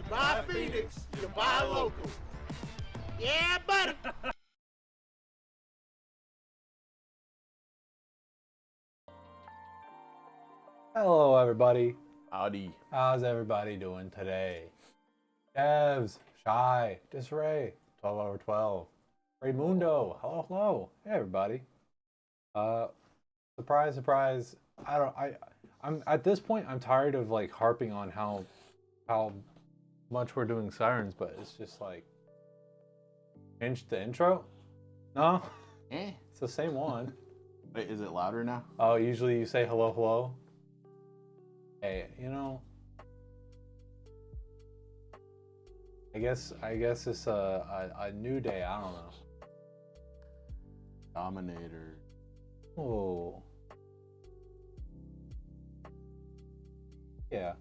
buy Phoenix, you buy local. Yeah, buddy. Hello, everybody. Howdy. How's everybody doing today? Devs, Shy, Disarray, 12 over 12. Raymundo, hello, hello. Hey, everybody. Surprise, surprise. I'm at this point. I'm tired of like harping on how much we're doing sirens, but it's just like change the intro. No, it's the same one. Wait, is it louder now? Oh, usually you say hello, hello. Hey, you know, I guess it's a new day. I don't know. Dominator. Oh, yeah.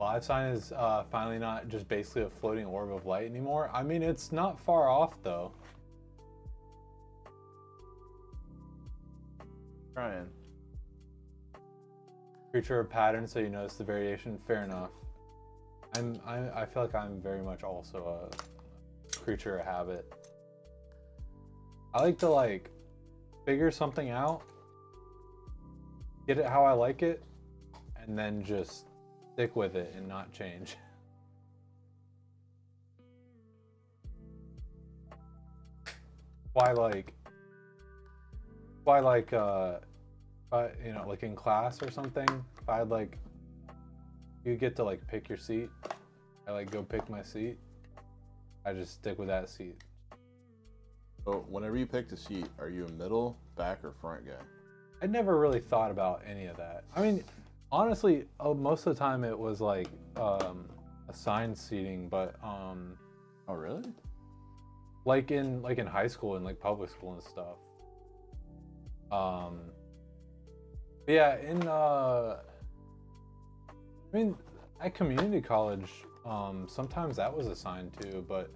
Live sign is finally not just basically a floating orb of light anymore. I mean, it's not far off though. Trying. Creature of pattern, so you notice the variation. Fair enough. I feel like I'm very much also a creature of habit. I like to like figure something out, get it how I like it, and then just stick with it and not change. Why like you know, like in class or something, if I'd like, you get to like pick your seat, I like go pick my seat, I just stick with that seat. So whenever you pick the seat, are you a middle, back, or front guy? I never really thought about any of that. I mean, honestly, most of the time it was like assigned seating, but Oh really? like in high school and like public school and stuff. Yeah, I mean, at community college, sometimes that was assigned too, but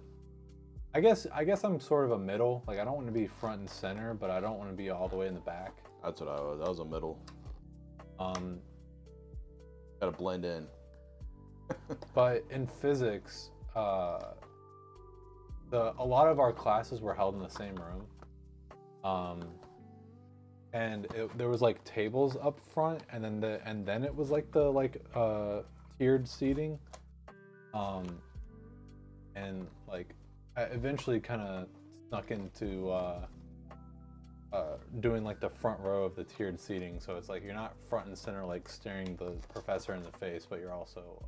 I guess I'm sort of a middle. Like I don't want to be front and center, but I don't want to be all the way in the back. That's what I was. I was a middle. Gotta blend in. But in physics, a lot of our classes were held in the same room. And there was like tables up front, and then it was like the tiered seating, and like I eventually kind of snuck into doing like the front row of the tiered seating, so it's like you're not front and center like staring the professor in the face, but you're also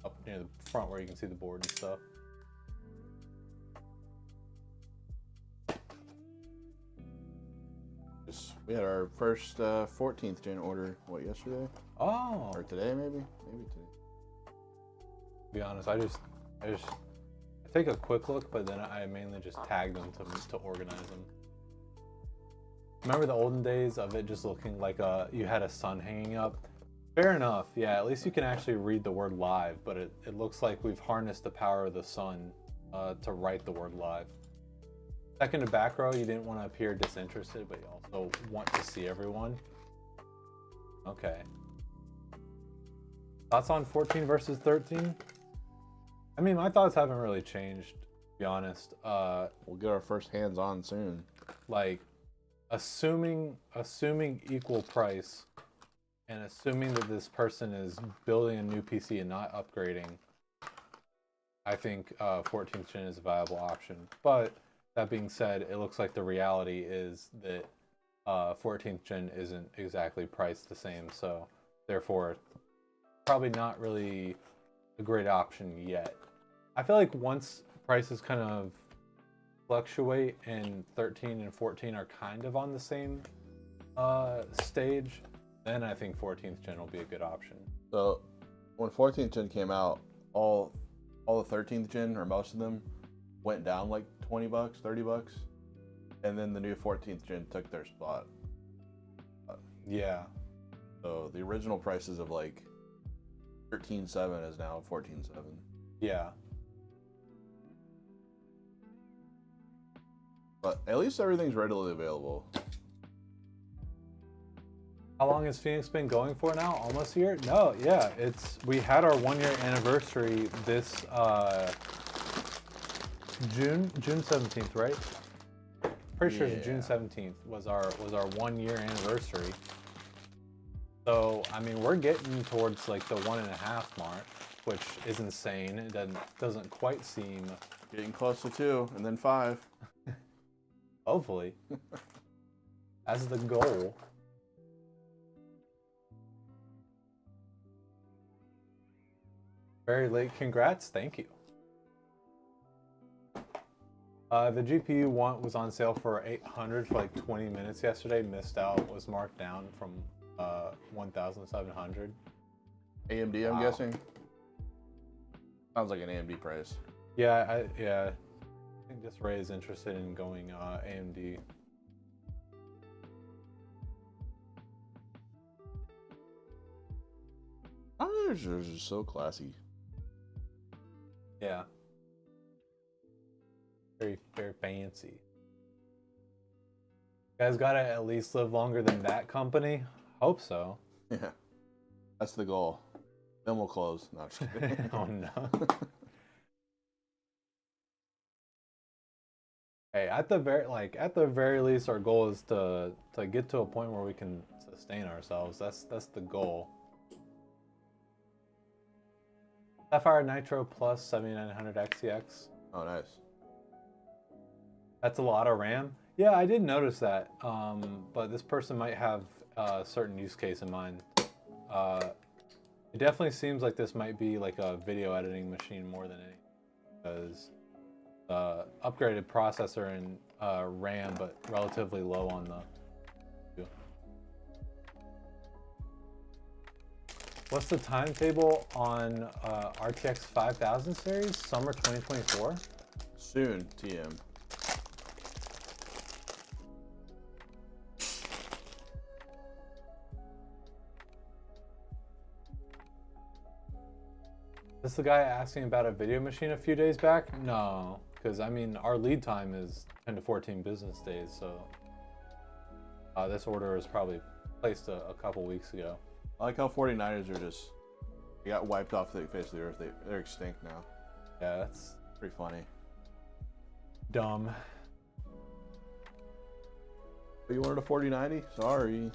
up near the front where you can see the board and stuff. We had our first 14th gen order, what, yesterday? Oh. Or today, maybe? Maybe today. To be honest, I take a quick look, but then I mainly just tag them to organize them. Remember the olden days of it just looking like you had a sun hanging up? Fair enough, yeah, at least you can actually read the word live, but it looks like we've harnessed the power of the sun to write the word live. Second to back row, you didn't want to appear disinterested, but you also want to see everyone. Okay. Thoughts on 14 versus 13? I mean, my thoughts haven't really changed, to be honest. We'll get our first hands on soon. Like, assuming equal price, and assuming that this person is building a new PC and not upgrading, I think 14th gen is a viable option. But that being said, it looks like the reality is that 14th gen isn't exactly priced the same, so therefore probably not really a great option yet. I feel like once prices kind of fluctuate and 13 and 14 are kind of on the same stage, then I think 14th gen will be a good option. So when 14th gen came out, all the 13th gen, or most of them, went down like 20 bucks, 30 bucks, and then the new 14th gen took their spot. Yeah. So the original prices of like 13.7 is now 14.7. Yeah. But at least everything's readily available. How long has Phoenix been going for now? Almost a year? No, yeah, we had our 1-year anniversary this June 17th, right? Pretty sure it's June 17th was our 1-year anniversary. So I mean, we're getting towards like the 1.5 mark, which is insane. It doesn't quite seem. Getting close to 2 and then 5. Hopefully, as the goal. Very late. Congrats. Thank you. The GPU was on sale for $800 for like 20 minutes yesterday. Missed out. Was marked down from 1,700. AMD, I'm guessing. Sounds like an AMD price. Yeah, I think this Ray is interested in going AMD. Ours are just so classy. Yeah. Very, very fancy. You guys gotta at least live longer than that company? Hope so. Yeah. That's the goal. Then we'll close. No, just kidding. Oh no. Hey, at the very least, our goal is to get to a point where we can sustain ourselves. That's the goal. Sapphire Nitro Plus 7900 XTX. Oh, nice. That's a lot of RAM. Yeah, I did notice that. But this person might have a certain use case in mind. It definitely seems like this might be like a video editing machine more than anything, because upgraded processor and RAM, but relatively low on the. What's the timetable on RTX 5000 series? Summer 2024? Soon, TM. Is this the guy asking about a video machine a few days back? No, because I mean, our lead time is 10 to 14 business days, so this order was probably placed a couple weeks ago. I like how 49ers are just, they got wiped off the face of the earth. They're extinct now. Yeah, that's Pretty funny. dumb. But you wanted a 4090? Sorry.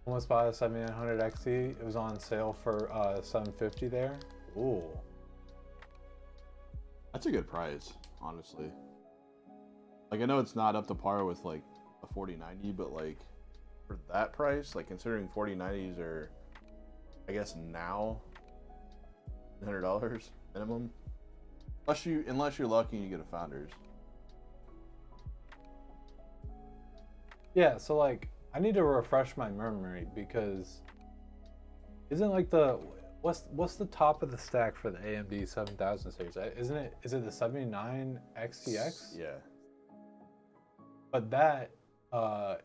Almost bought a 7900 XT. It was on sale for $750 there. Ooh. That's a good price, honestly. Like, I know it's not up to par with like a 4090, but like for that price, like considering 4090s are, I guess now, $100 minimum. Unless you're lucky and you get a Founders. Yeah, so like I need to refresh my memory, because isn't like what's the top of the stack for the AMD 7000 series? Is it the 79 XTX? Yeah. But that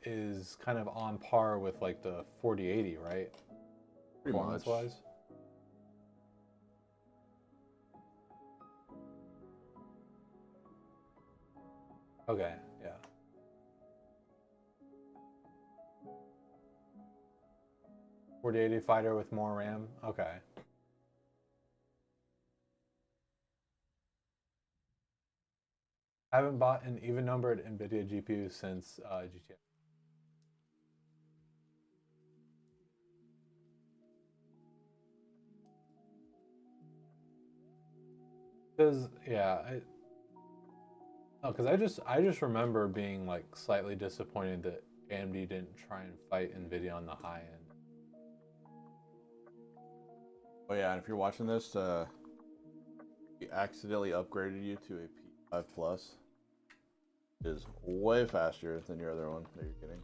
is kind of on par with like the 4080, right? Pretty Performance much. wise. Okay, yeah. .4080 fighter with more RAM. Okay. I haven't bought an even numbered NVIDIA GPU since GTA. Because I just remember being like slightly disappointed that AMD didn't try and fight NVIDIA on the high end. Oh yeah, and if you're watching this, we accidentally upgraded you to a P5 Plus. It is way faster than your other one that you're getting.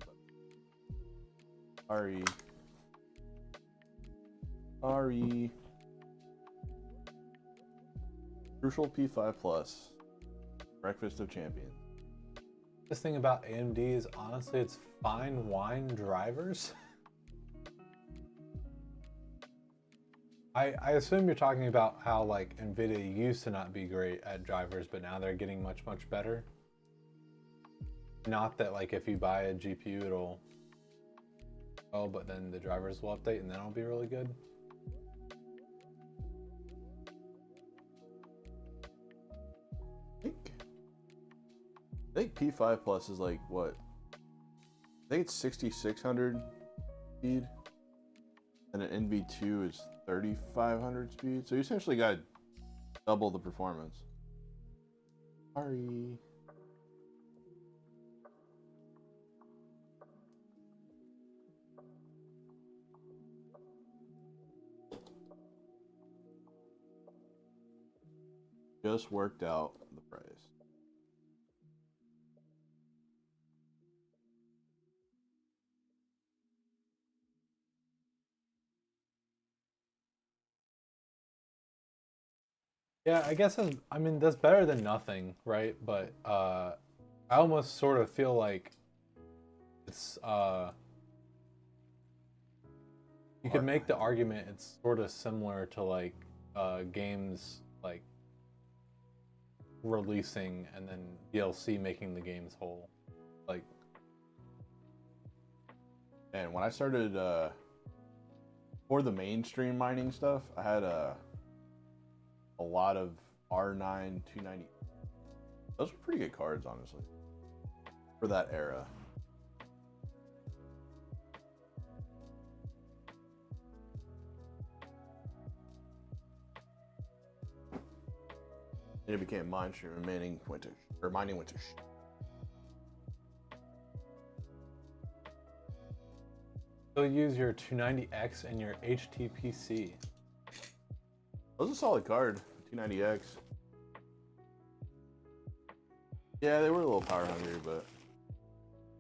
Sorry. Sorry. Crucial P5 Plus. Breakfast of Champions. This thing about AMD is honestly, it's fine wine drivers. I assume you're talking about how like NVIDIA used to not be great at drivers, but now they're getting much, much better. Not that like if you buy a GPU, it'll Oh, but then the drivers will update and then it'll be really good. I think P5 Plus is like what? I think it's 6600 speed, and an NV2 is 3500 speed. So you essentially got double the performance. Sorry. Just worked out the price. Yeah, I guess I mean that's better than nothing, right? But I almost sort of feel like it's you could make the argument it's sort of similar to like games like releasing and then DLC making the games whole. Like, and when I started for the mainstream mining stuff, I had a lot of R9 290. Those were pretty good cards, honestly, for that era. And it became mainstream, and mining went to so use your 290X and your HTPC. That was a solid card, 290X. Yeah, they were a little power hungry, but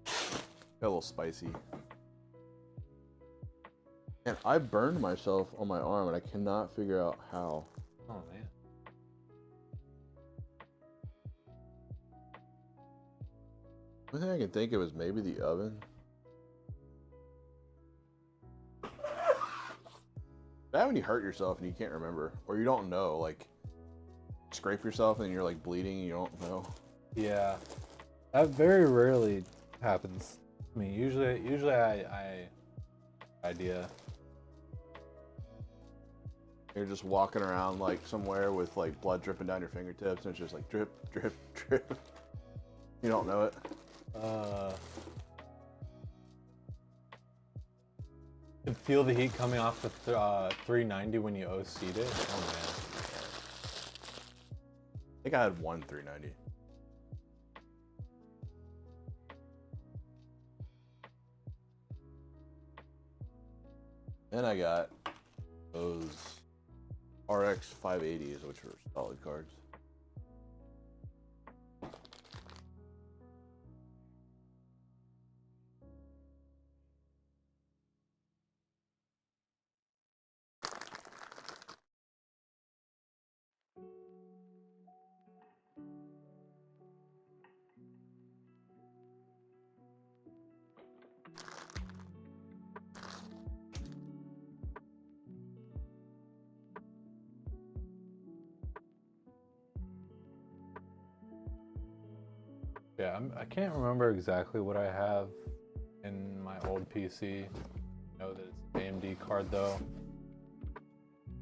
got a little spicy. And I burned myself on my arm, and I cannot figure out how. Oh man. The only thing I can think of is maybe the oven. Bad when you hurt yourself and you can't remember, or you don't know, like scrape yourself and you're like bleeding and you don't know. Yeah, that very rarely happens. I mean, usually I idea. You're just walking around like somewhere with like blood dripping down your fingertips, and it's just like drip, drip, drip. You don't know it. You feel the heat coming off the 390 when you OC'd it. Oh man. I think I had one 390. And I got those RX 580s, which were solid cards. Yeah, I can't remember exactly what I have in my old PC. I know that it's an AMD card though,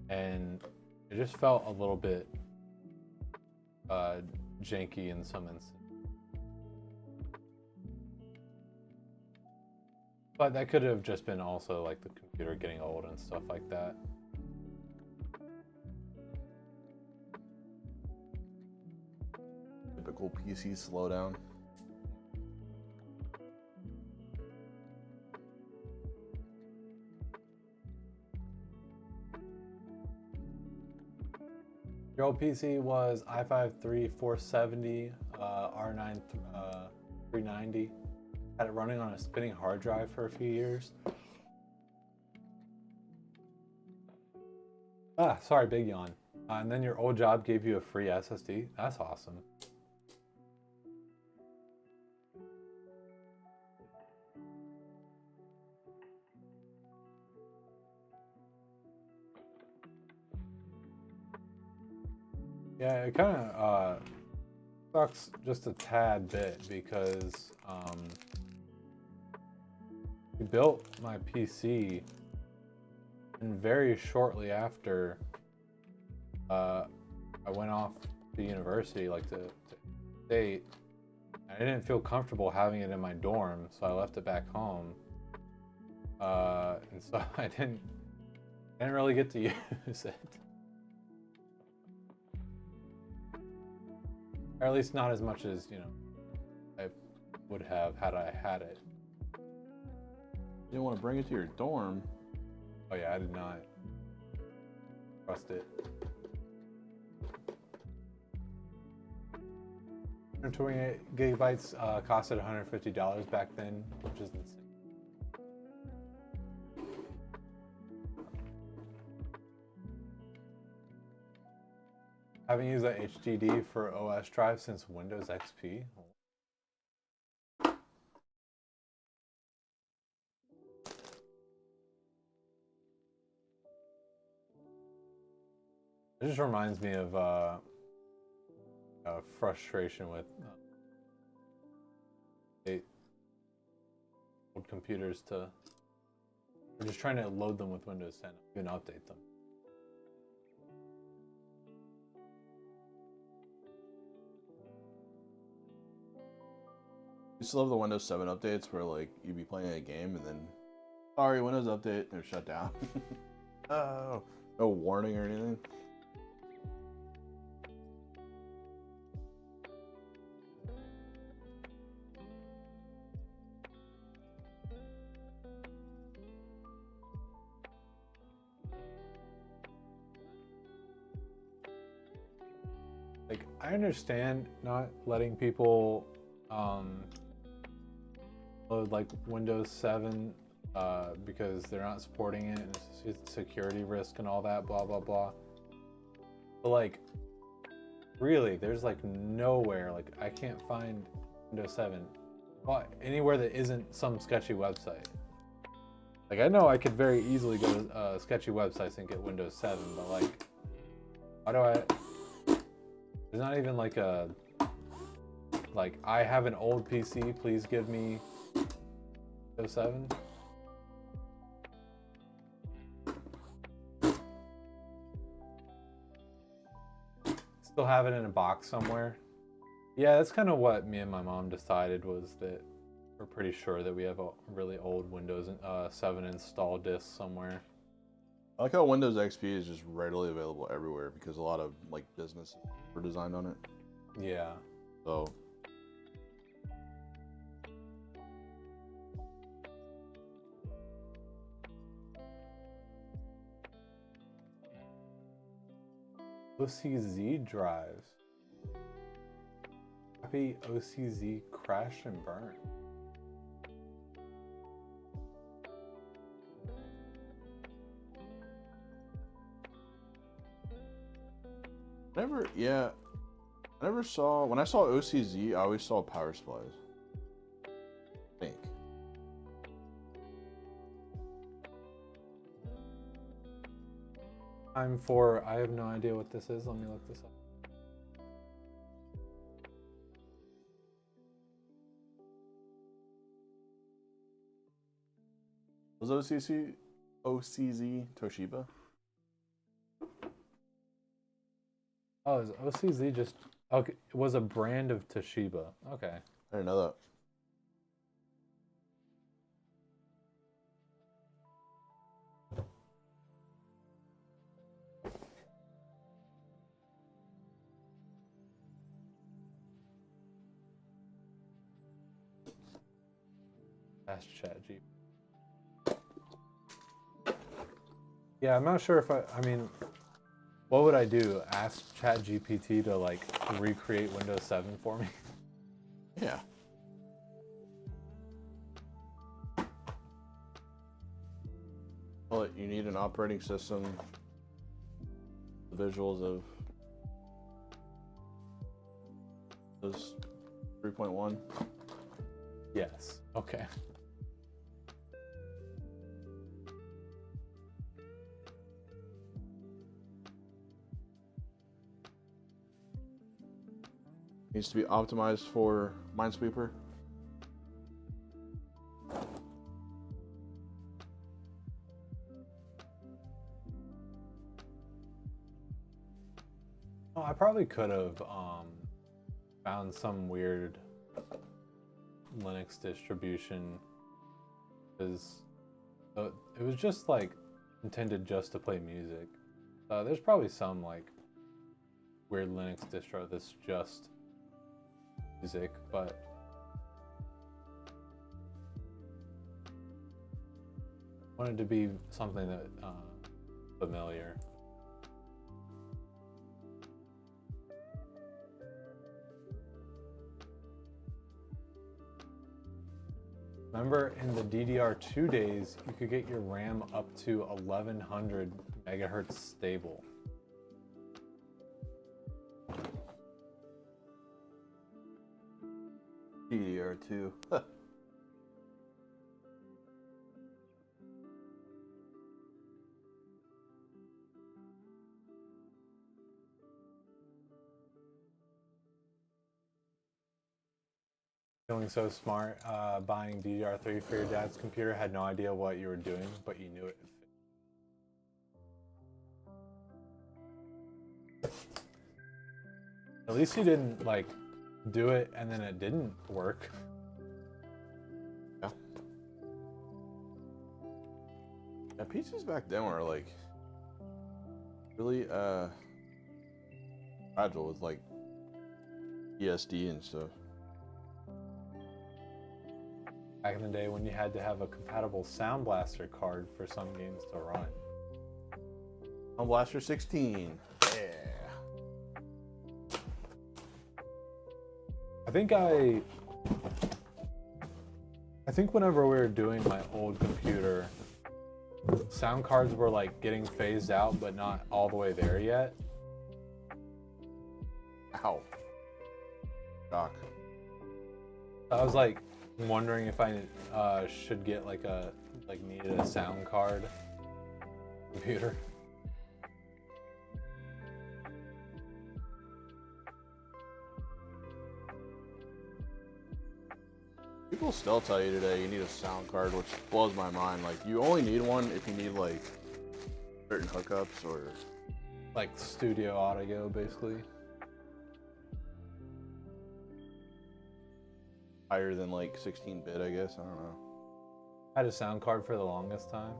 and it just felt a little bit janky in some instances. But that could have just been also like the computer getting old and stuff like that. Typical PC slowdown. Your old PC was i5-3470, R9 390. Had it running on a spinning hard drive for a few years. Ah, sorry, big yawn. And then your old job gave you a free SSD. That's awesome. Yeah, it kind of sucks just a tad bit because We built my PC, and very shortly after, I went off to university, like to state. I didn't feel comfortable having it in my dorm, so I left it back home. And so I didn't really get to use it. Or at least not as much as, you know, I would have had I had it. You didn't want to bring it to your dorm. Oh yeah, I did not trust it. 128 gigabytes costed $150 back then, which is insane. Haven't used that HDD for OS drive since Windows XP. It just reminds me of frustration with old computers to. We're just trying to load them with Windows 10 and update them. I used to love the Windows 7 updates where like you'd be playing a game and then, sorry, Windows update, they're shut down. Oh, no warning or anything. Like, I understand not letting people load like Windows 7 because they're not supporting it and it's a security risk and all that, blah blah blah. But like, really, there's like nowhere, like I can't find Windows 7 anywhere that isn't some sketchy website. Like, I know I could very easily go to sketchy websites and get Windows 7, but like, why do I? There's not even like a, like, I have an old PC, please give me Windows 7. Still have it in a box somewhere. Yeah, that's kind of what me and my mom decided, was that we're pretty sure that we have a really old Windows 7 install disk somewhere. I like how Windows XP is just readily available everywhere because a lot of like businesses were designed on it. Yeah. So OCZ drives. Happy OCZ crash and burn. I never saw, when I saw OCZ, I always saw power supplies. I think. I have no idea what this is. Let me look this up. Was OCZ Toshiba? Oh, is OCZ just, okay, it was a brand of Toshiba. Okay. I didn't know that. Ask ChatGPT. Yeah, I'm not sure if I mean, what would I do? Ask ChatGPT to like recreate Windows 7 for me? Yeah. Well, you need an operating system, the visuals of Windows 3.1. Yes. Okay. Needs to be optimized for Minesweeper. I probably could have found some weird Linux distribution, because it was just like intended just to play music. There's probably some like weird Linux distro that's just music, but wanted to be something that familiar. Remember in the DDR2 days, you could get your RAM up to 1100 megahertz stable. DDR2. Feeling so smart, buying DDR3 for your dad's computer, had no idea what you were doing, but you knew it. At least you didn't like do it and then it didn't work. Yeah. Yeah, PCs back then were like really fragile with like ESD and stuff. Back in the day when you had to have a compatible Sound Blaster card for some games to run. Sound Blaster 16. Yeah. I think whenever we were doing my old computer, sound cards were like getting phased out, but not all the way there yet. Ow. Shock. I was like wondering if I should get needed a sound card computer. People still tell you today you need a sound card, which blows my mind. Like, you only need one if you need like certain hookups or Like studio audio, basically. higher than like 16-bit, I guess. I don't know. I had a sound card for the longest time.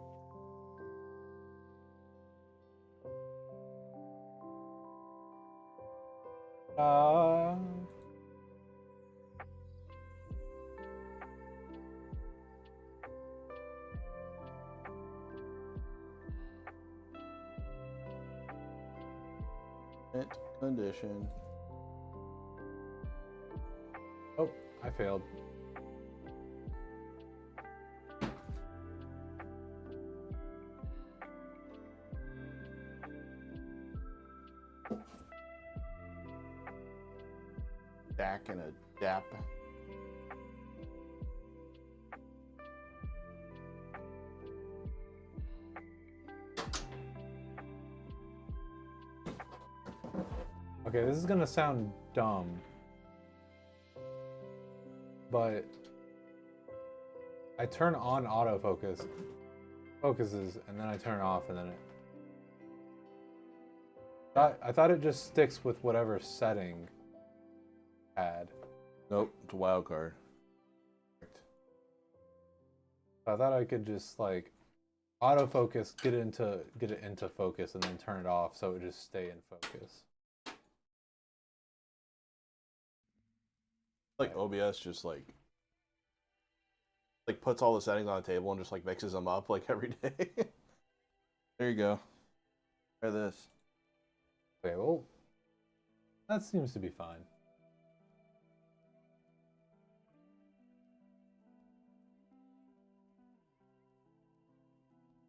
Mint condition. Oh, I failed. DAC and a DAP. Okay, this is gonna sound dumb, but I turn on autofocus, focuses, and then I turn it off, and then I thought it just sticks with whatever setting had. Nope, it's a wild card. I thought I could just like autofocus, get it into focus, and then turn it off so it would just stay in focus. Like OBS just like puts all the settings on the table and just like mixes them up like every day. There you go. Try this. Okay, well, that seems to be fine.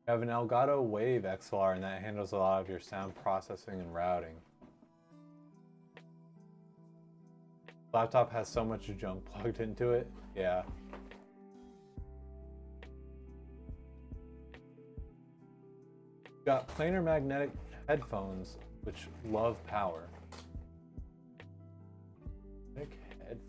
I have an Elgato Wave XLR, and that handles a lot of your sound processing and routing. Laptop has so much junk plugged into it. Yeah. Got planar magnetic headphones, which love power. Magnetic headphones.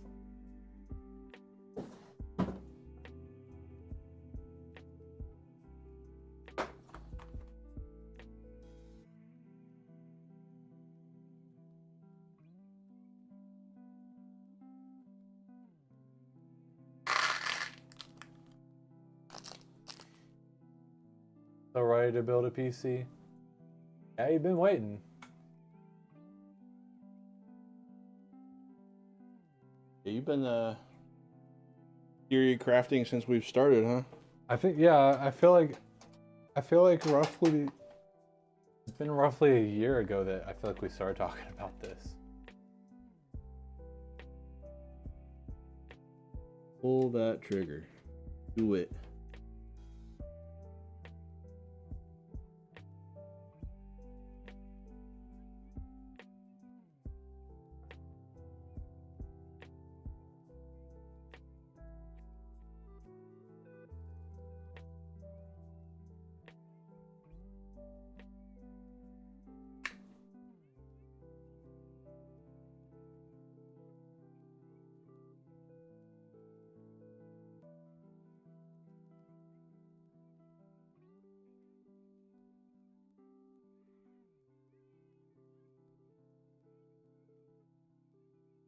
So ready to build a PC? Yeah, you've been waiting. Yeah, you've been theory crafting since we've started, huh? I think, yeah, I feel like roughly, it's been roughly a year ago that I feel like we started talking about this. Pull that trigger. Do it.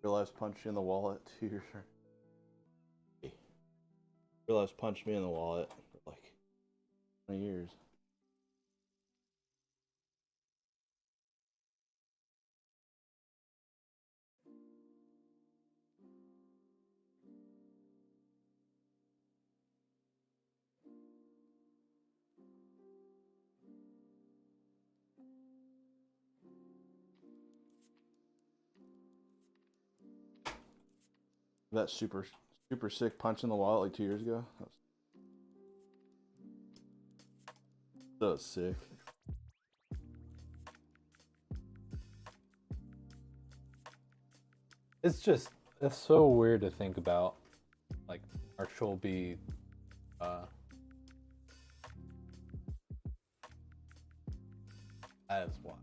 Realized punched you in the wallet 2 years. Hey. Realized punched me in the wallet for like 20 years. That super sick punch in the wallet like 2 years ago. That was sick. It's so weird to think about. Like, March will be, that is why.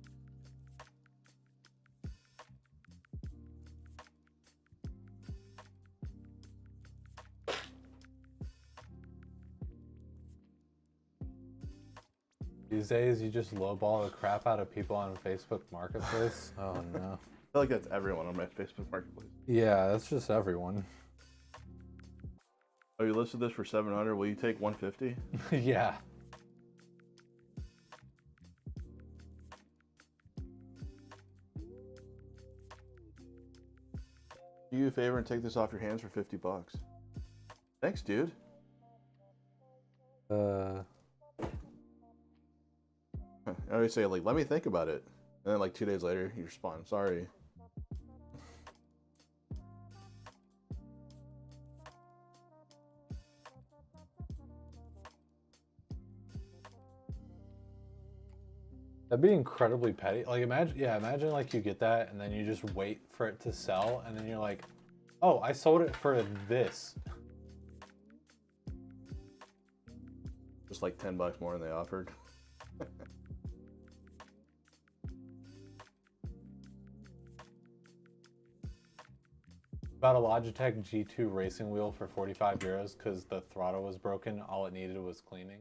These days, you just lowball the crap out of people on Facebook Marketplace. Oh no. I feel like that's everyone on my Facebook Marketplace. Yeah, that's just everyone. Oh, you listed this for 700. Will you take 150? Yeah. Do you a favor and take this off your hands for 50 bucks. Thanks, dude. I always say, like, let me think about it. And then, like, 2 days later, you respond, sorry. That'd be incredibly petty. Like, imagine like you get that and then you just wait for it to sell and then you're like, oh, I sold it for this. Just like 10 bucks more than they offered. Bought a Logitech G2 racing wheel for 45 euros because the throttle was broken. All it needed was cleaning.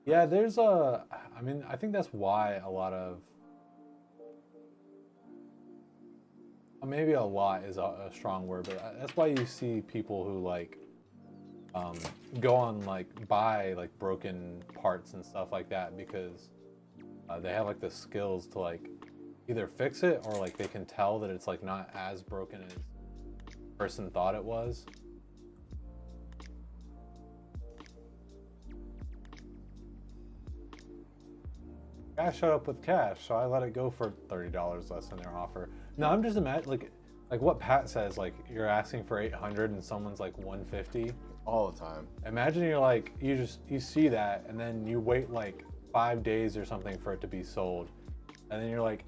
Yeah, I mean, I think that's why a lot of, maybe a lot is a strong word, but that's why you see people who like, go on like buy like broken parts and stuff like that because they have like the skills to like either fix it or like they can tell that it's like not as broken as the person thought it was. Guy showed up with cash, so I let it go for $30 less than their offer. No, I'm just imagining like what Pat says, like you're asking for 800 and someone's like 150 all the time. Imagine you're like you see that and then you wait like 5 days or something for it to be sold, and then you're like,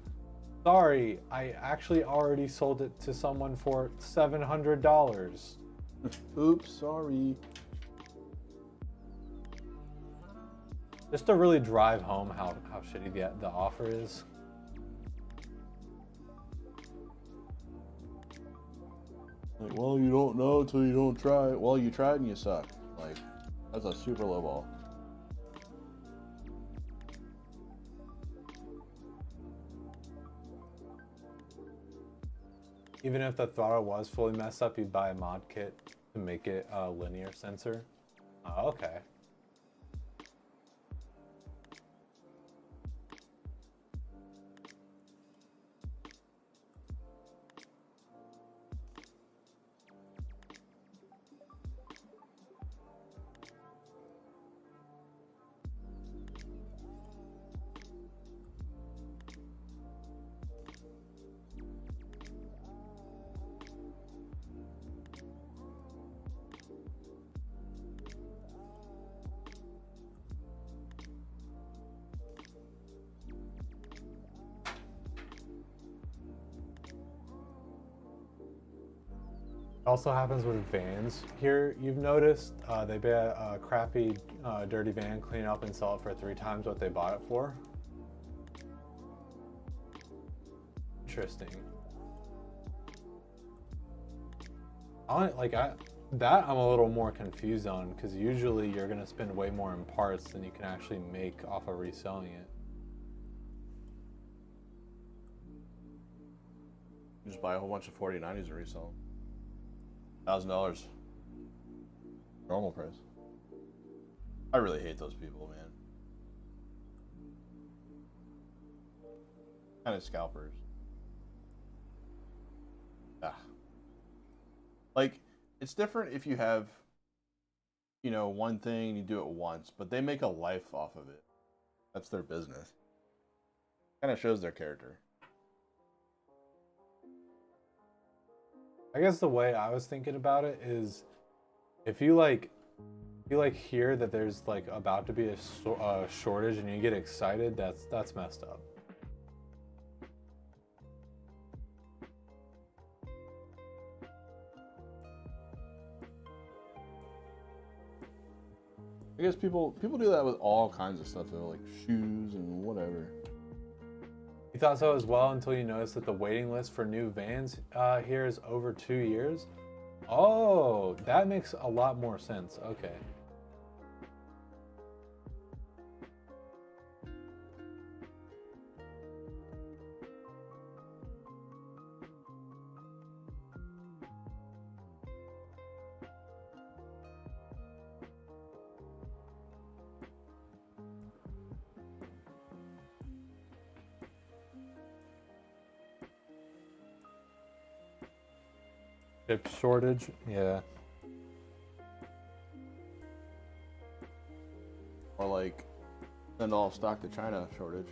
sorry, I actually already sold it to someone for $700. Oops, sorry. Just to really drive home how shitty the offer is. Like, well, you don't know until you don't try it. Well, you tried and you suck. Like, that's a super low ball. Even if the throttle was fully messed up, you'd buy a mod kit to make it a linear sensor. Oh, okay. Also happens with vans here. You've noticed they buy a crappy, dirty van, clean it up, and sell it for 3 times what they bought it for. Interesting. That I'm a little more confused on, because usually you're gonna spend way more in parts than you can actually make off of reselling it. You just buy a whole bunch of 4090s and resell them. $1,000. Normal price. I really hate those people, man. Kind of scalpers. Ah. Like, it's different if you have, you know, one thing, you do it once, but they make a life off of it. That's their business. Kind of shows their character. I guess the way I was thinking about it is, if you hear that there's like about to be a shortage and you get excited, that's messed up. I guess people do that with all kinds of stuff though, like shoes and whatever. You thought so as well until you noticed that the waiting list for new vans here is over 2 years. Oh, that makes a lot more sense. Okay. Chip shortage, yeah. Or like, send all stock to China shortage.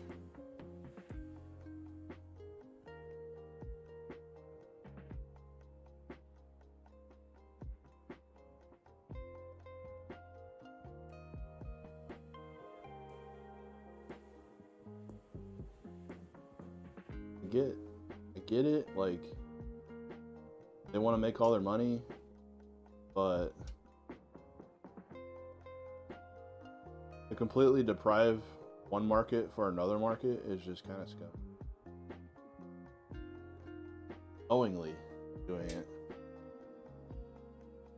I get it, like, they want to make all their money, but to completely deprive one market for another market is just kind of scum. Knowingly doing it.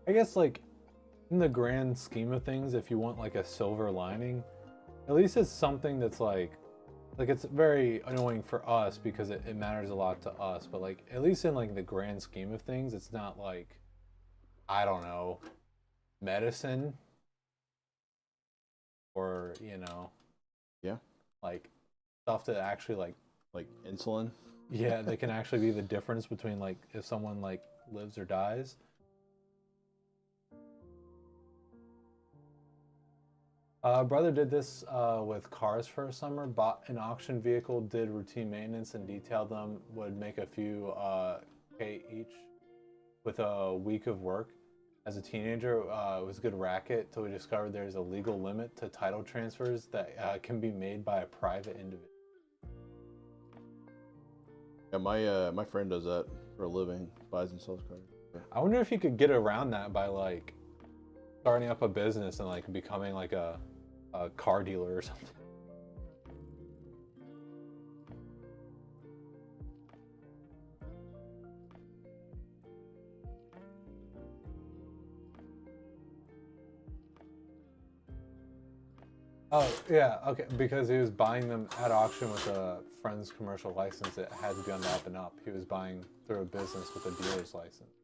I guess, like, in the grand scheme of things, if you want like a silver lining, at least it's something that's like it's very annoying for us because it matters a lot to us, but like at least in like the grand scheme of things, it's not like, I don't know, medicine or, you know, Yeah, like stuff that actually like insulin. yeah, they can actually be the difference between like if someone like lives or dies. Brother did this with cars for a summer, bought an auction vehicle, did routine maintenance and detailed them, would make a few K each with a week of work. As a teenager, it was a good racket till we discovered there's a legal limit to title transfers that can be made by a private individual. Yeah, my friend does that for a living, buys and sells cars. Yeah. I wonder if you could get around that by like starting up a business and like becoming like a car dealer or something. Oh yeah, okay, because he was buying them at auction with a friend's commercial license. It had to be on the up and up. He was buying through a business with a dealer's license.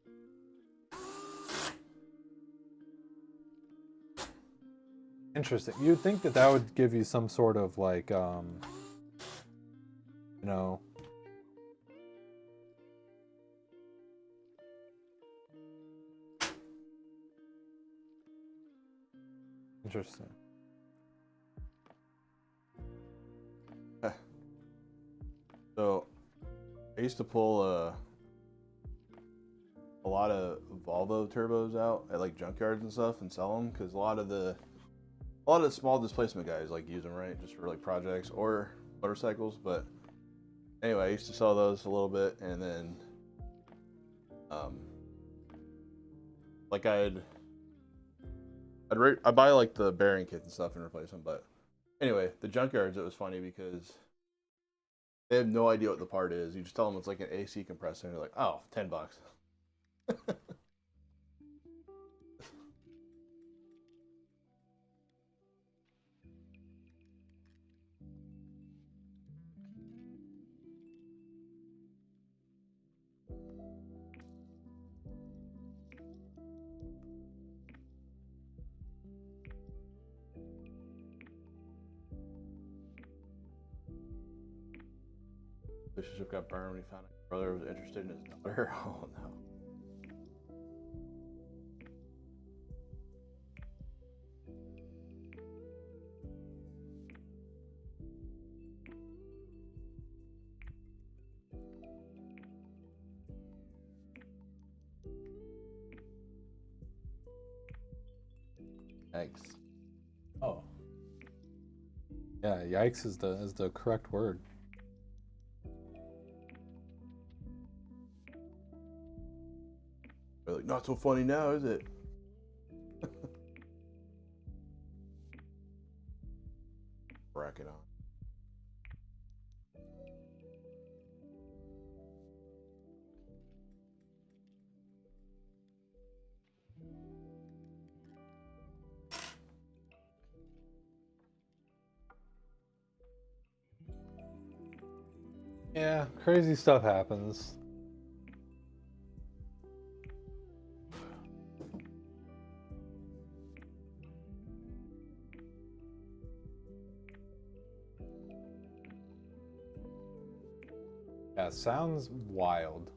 Interesting. You'd think that that would give you some sort of like, you know, interesting. So, I used to pull a lot of Volvo turbos out at like junkyards and stuff and sell them because a lot of the small displacement guys like use them, right, just for like projects or motorcycles. But anyway, I used to sell those a little bit, and then like I'd buy like the bearing kits and stuff and replace them. But anyway, the junkyards, it was funny because they have no idea what the part is. You just tell them it's like an AC compressor, and they're like, "Oh, $10." Relationship got burned when he found out his brother was interested in his daughter. Oh no. Yikes. Oh. Yeah, yikes is the correct word. They're like, not so funny now, is it? Bracket on. Yeah, crazy stuff happens. Yeah, sounds wild.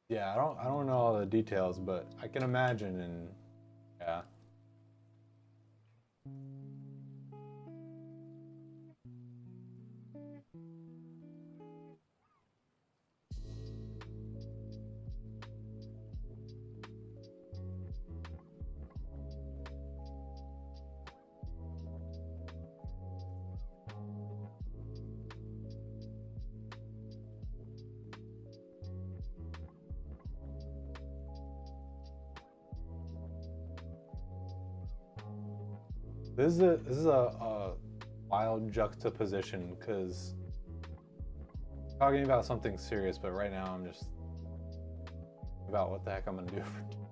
Yeah, I don't know all the details, but I can imagine, and yeah. This is a wild juxtaposition because talking about something serious, but right now I'm just about what the heck I'm gonna do for dinner.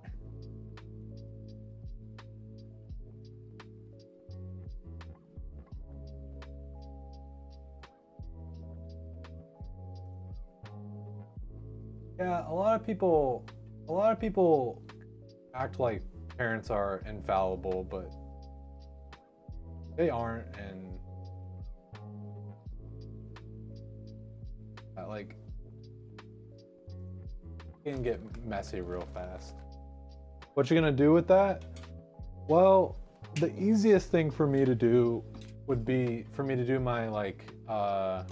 Yeah, a lot of people act like parents are infallible, but they aren't, and like it can get messy real fast. What you gonna do with that? Well, the easiest thing for me to do would be for me to do my low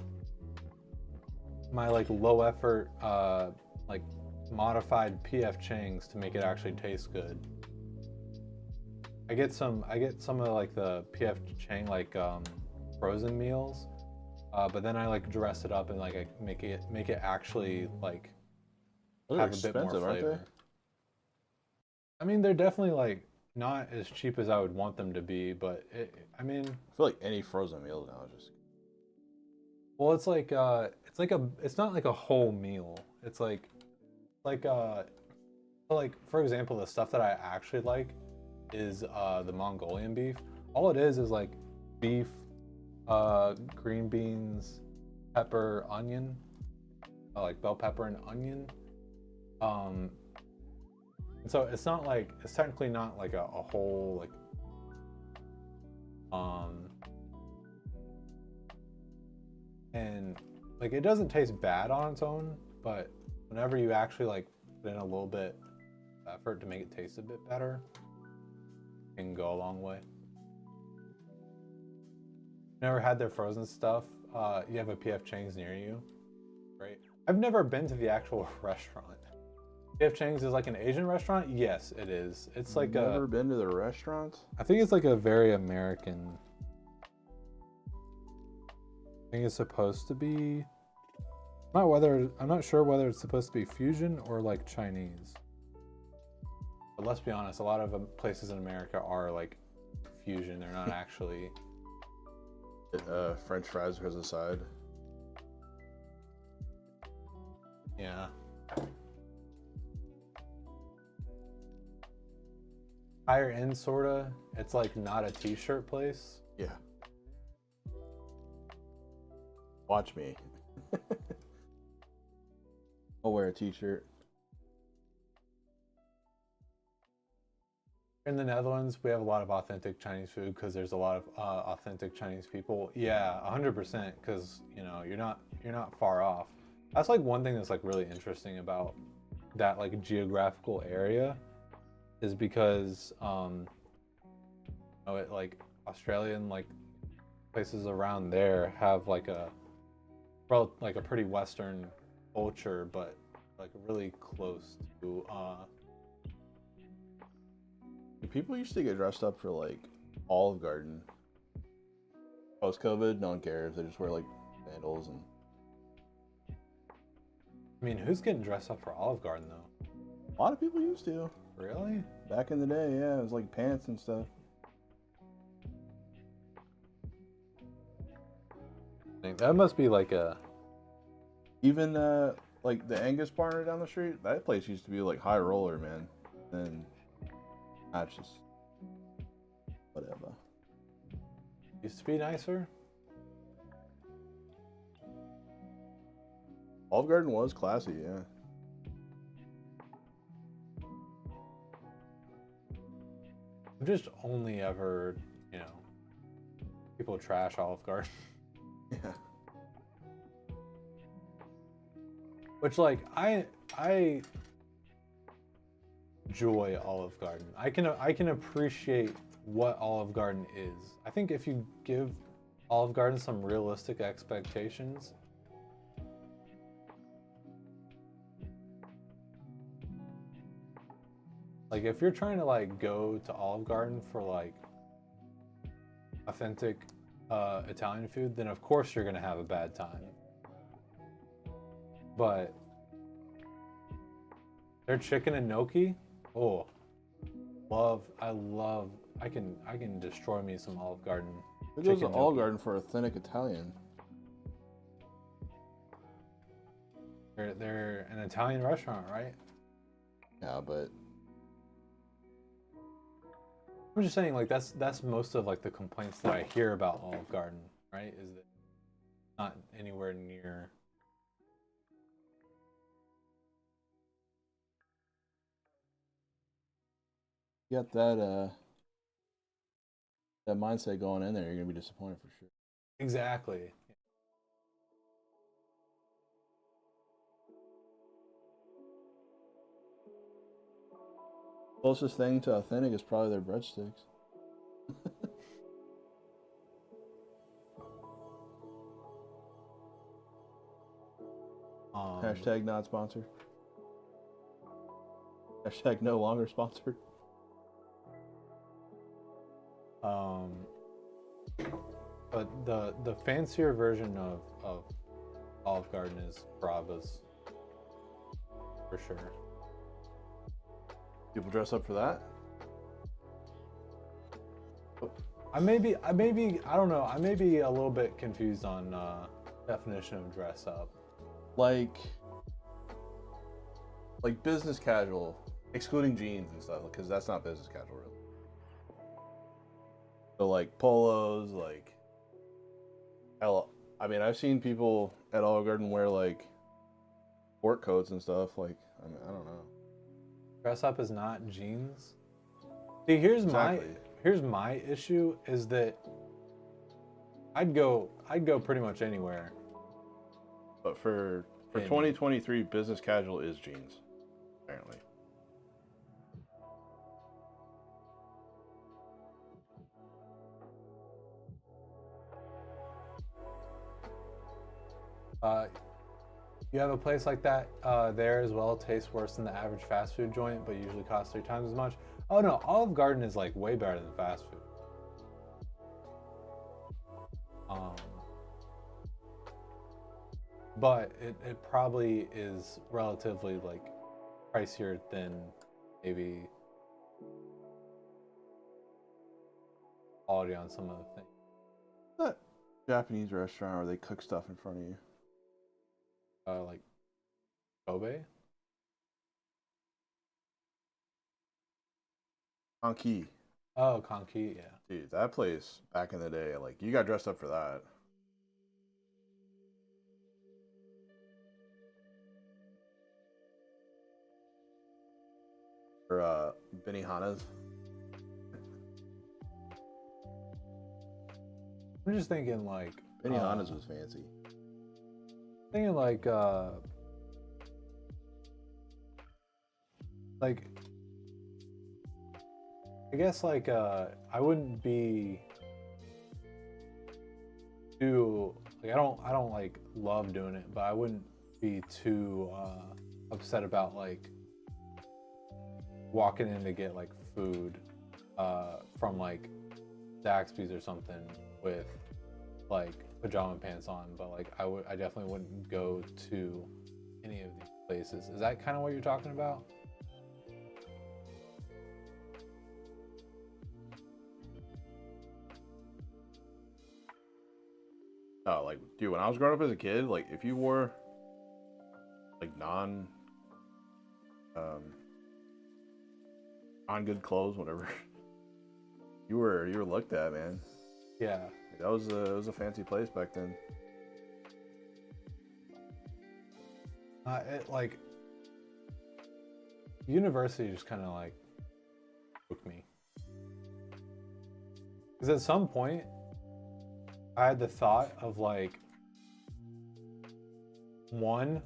effort like modified PF Chang's to make it actually taste good. I get some of like the PF Chang like frozen meals, but then I like dress it up and like I make it actually like Those are have a bit more expensive, aren't flavor. they? I mean, they're definitely like not as cheap as I would want them to be, but I mean, I feel like any frozen meal now is just. well, it's it's not like a whole meal. It's like like for example, the stuff that I actually like is the Mongolian beef. All it is like beef, green beans, pepper, onion, like bell pepper and onion. And so it's not like it's technically not like a whole like and like it doesn't taste bad on its own, but whenever you actually like put in a little bit of effort to make it taste a bit better, it can go a long way. Never had their frozen stuff. You have a PF Chang's near you, right? I've never been to the actual restaurant. PF Chang's is like an Asian restaurant? Yes, it is. It's like Never been to the restaurant? I think it's like a very American. I think it's supposed to be. I'm not sure whether it's supposed to be fusion or like Chinese. But let's be honest, a lot of places in America are like fusion. They're not actually. French fries as a side. Yeah. Higher end, sorta. It's like not a t-shirt place. Yeah. Watch me. I'll wear a t-shirt. In the Netherlands, we have a lot of authentic Chinese food because there's a lot of authentic Chinese people. Yeah, 100%. Because you're not far off. That's like one thing that's like really interesting about that like geographical area, is because it like Australian like places around there have like a pretty Western culture, but like really close to. People used to get dressed up for like Olive Garden. Post-COVID, no one cares. They just wear like sandals and. I mean, who's getting dressed up for Olive Garden though? A lot of people used to. Really? Back in the day, yeah, it was like pants and stuff. I think that must be like a. Even like the Angus Barn down the street, that place used to be like high roller, man. And that's just whatever. Used to be nicer. Olive Garden was classy, yeah. I've just only ever, people trash Olive Garden. Yeah. Which like I enjoy Olive Garden. I can appreciate what Olive Garden is. I think if you give Olive Garden some realistic expectations, like if you're trying to like go to Olive Garden for like authentic Italian food, then of course you're gonna have a bad time. But their chicken and gnocchi, I can destroy me some Olive Garden. Who goes to Olive Garden for authentic Italian? They're an Italian restaurant, right? Yeah, but I'm just saying, like that's most of like the complaints that I hear about Olive Garden, right? Is that not anywhere near. you got that mindset going in there, you're gonna be disappointed for sure. Exactly. Closest thing to authentic is probably their breadsticks. Hashtag not sponsored. Hashtag no longer sponsored. But the fancier version of Olive Garden is Brava's, for sure. People dress up for that? I may be I don't know. I may be a little bit confused on definition of dress up. Like business casual, excluding jeans and stuff, because that's not business casual really. So like polos, like I mean, I've seen people at Olive Garden wear like sport coats and stuff. Like, I mean, I don't know. Dress up is not jeans. See, here's my issue is that I'd go pretty much anywhere. But for 2023, business casual is jeans, apparently. You have a place like that there as well. Tastes worse than the average fast food joint, but usually costs 3 times as much. Oh no, Olive Garden is like way better than fast food. But it probably is relatively like pricier than maybe quality on some of the things. That Japanese restaurant where they cook stuff in front of you. Like Kobe. Anki. Oh, Konki, yeah. Dude, that place back in the day, like you got dressed up for that. Or Benihana's. I'm just thinking like Benihana's was fancy. thinking like I guess like I wouldn't be too like I don't like love doing it, but I wouldn't be too upset about like walking in to get like food from like Zaxby's or something with like pajama pants on, but like I definitely wouldn't go to any of these places. Is that kind of what you're talking about? Oh, like, dude, when I was growing up as a kid, like, if you wore, like, non good clothes, whatever, you were looked at, man. Yeah. That was it was a fancy place back then. It like university just kind of like took me, because at some point I had the thought of like, one,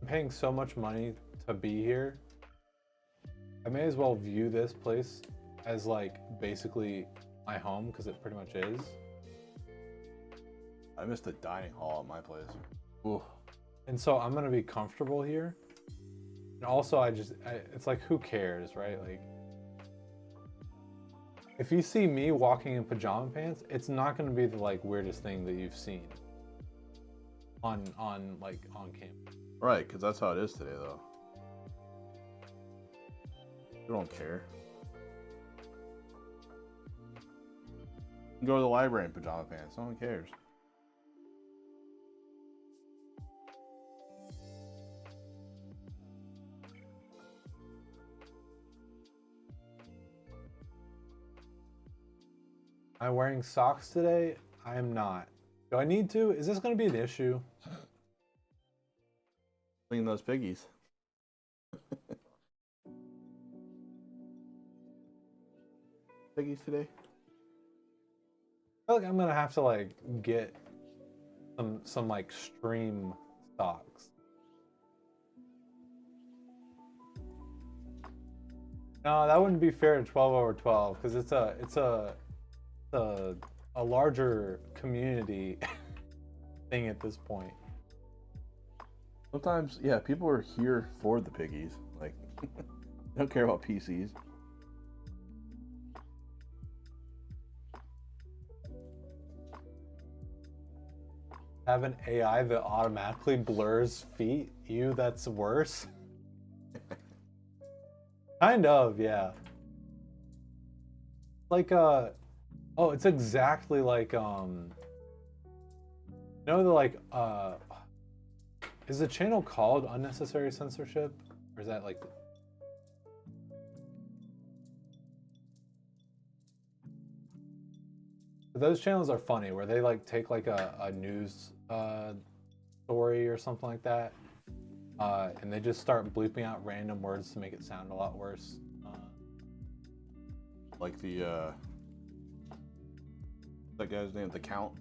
I'm paying so much money to be here, I may as well view this place as like basically my home, because it pretty much is. I missed the dining hall at my place. Ooh. And so I'm gonna be comfortable here. And also it's like, who cares, right? Like, if you see me walking in pajama pants, it's not gonna be the like weirdest thing that you've seen on campus. Right, because that's how it is today, though. You don't care. You can go to the library in pajama pants. No one cares. Am I wearing socks today? I am not. Do I need to? Is this going to be an issue? Clean those piggies. Piggies today? I feel like I'm going to have to like get some like stream socks. No, that wouldn't be fair to 12 over 12, because it's a larger community thing at this point. Sometimes, yeah, people are here for the piggies. Like, they don't care about PCs. Have an AI that automatically blurs feet? Ew, that's worse. Kind of, yeah. Like, oh, it's exactly like, you know, the like, is the channel called Unnecessary Censorship? Or is that like... Those channels are funny, where they like take like a news story or something like that, and they just start bleeping out random words to make it sound a lot worse. Like that guy's name, The Count.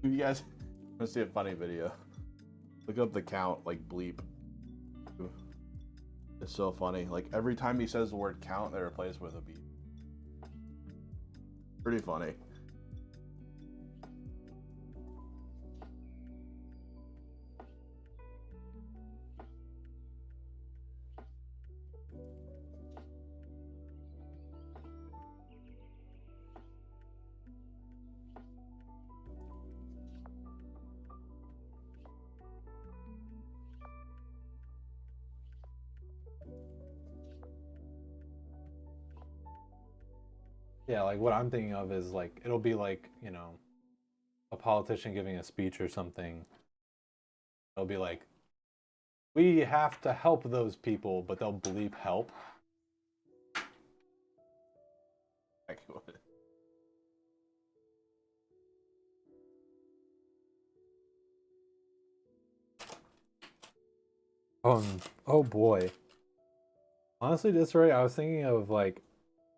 You guys want to see a funny video? Look up The Count, like bleep. It's so funny. Like every time he says the word count, they replace it with a beep. Pretty funny. Yeah, like what I'm thinking of is like it'll be like, you know, a politician giving a speech or something. It'll be like, we have to help those people, but they'll bleep help. Oh boy. Honestly, this right, I was thinking of like,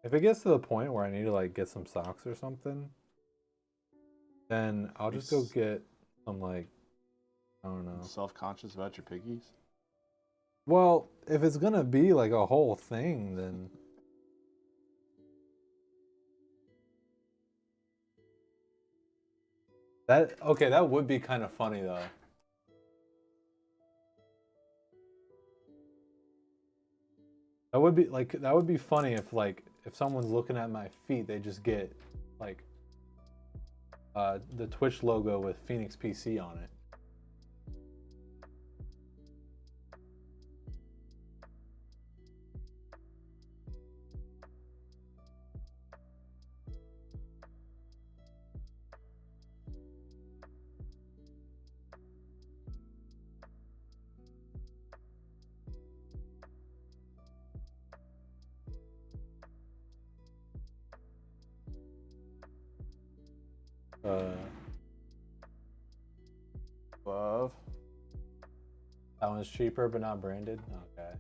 if it gets to the point where I need to like get some socks or something, then I'll just go get some like, I don't know. Self-conscious about your piggies? Well, if it's gonna be like a whole thing, then that would be kind of funny though. That would be funny if someone's looking at my feet, they just get like the Twitch logo with Phoenix PC on it. Love. That one's cheaper but not branded. Okay.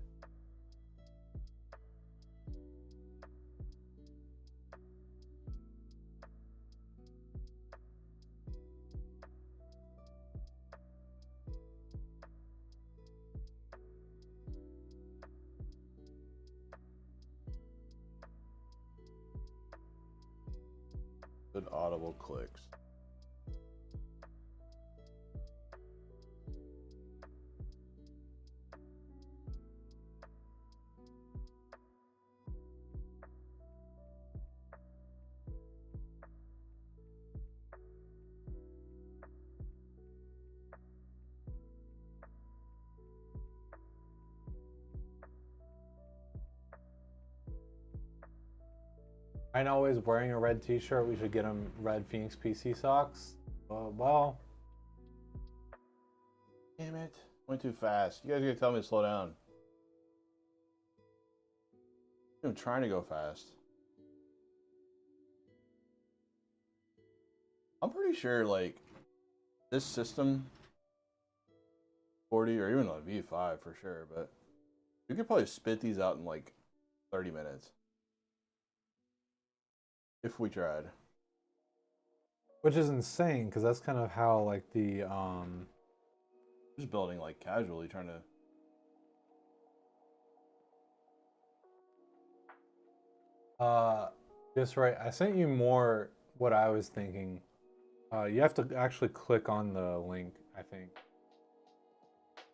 Good audible clicks. I know he's wearing a red t-shirt. We should get him red Phoenix PC socks. Well. Damn it. Went too fast. You guys gotta tell me to slow down. I'm trying to go fast. I'm pretty sure, like, this system, 40 or even on V5 for sure, but you could probably spit these out in like 30 minutes. If we tried. Which is insane, because that's kind of how like the Just building like casually, trying to just right. I sent you more what I was thinking. You have to actually click on the link, I think,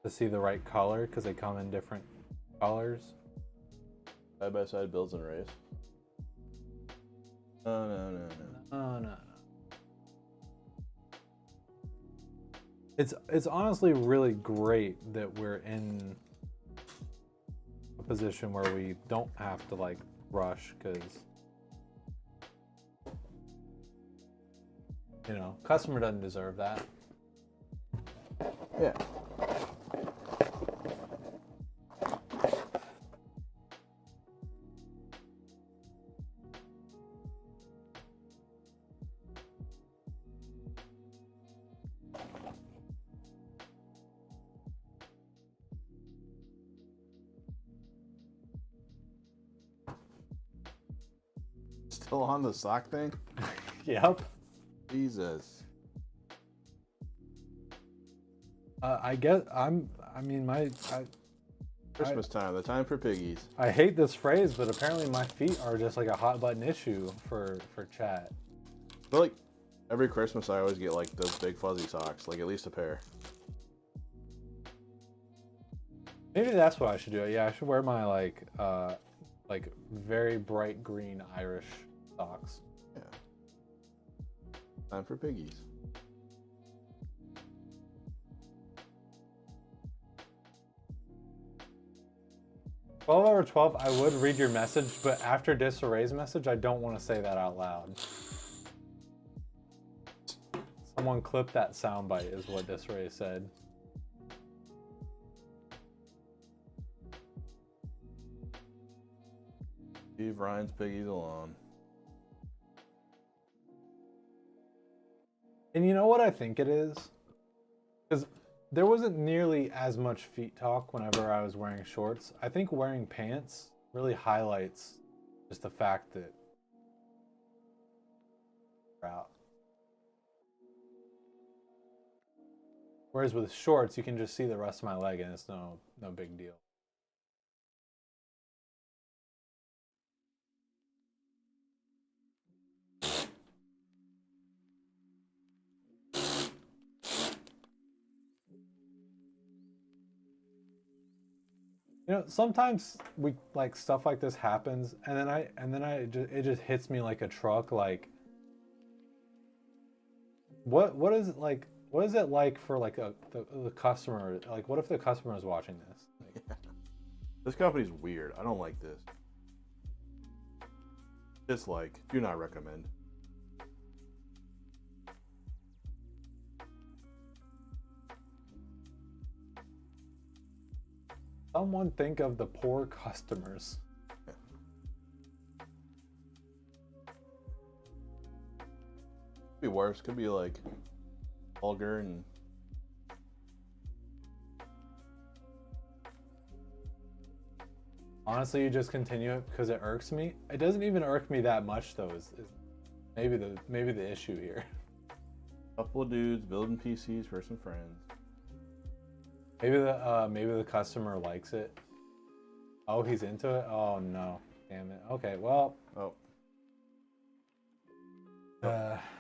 to see the right color, because they come in different colors. side by side builds and race. No. It's honestly really great that we're in a position where we don't have to like rush, because you know, customer doesn't deserve that. Yeah. Still on the sock thing? Yep. Jesus. I guess Christmas time, the time for piggies. I hate this phrase, but apparently my feet are just like a hot button issue for chat. I feel like every Christmas I always get like those big fuzzy socks, like at least a pair. Maybe that's what I should do. Yeah, I should wear my like very bright green Irish socks. Yeah. Time for piggies. 12 over 12, I would read your message, but after Disarray's message, I don't want to say that out loud. Someone clip that soundbite is what Disarray said. Leave Ryan's piggies alone. And you know what I think it is? Because there wasn't nearly as much feet talk whenever I was wearing shorts. I think wearing pants really highlights just the fact that we're out. Whereas with shorts, you can just see the rest of my leg and it's no big deal. You know, sometimes we like stuff like this happens, and then it just hits me like a truck. Like, what is it like? What is it like for like the customer? Like, what if the customer is watching this? Like, Yeah. This company's weird. I don't like this. Dislike. Do not recommend. someone think of the poor customers. Could be worse. Could be like vulgar and. Honestly, you just continue it because it irks me. It doesn't even irk me that much though. Is maybe the issue here. Couple of dudes building PCs for some friends. Maybe the customer likes it. Oh, he's into it. Oh no, damn it. Okay, well. Oh.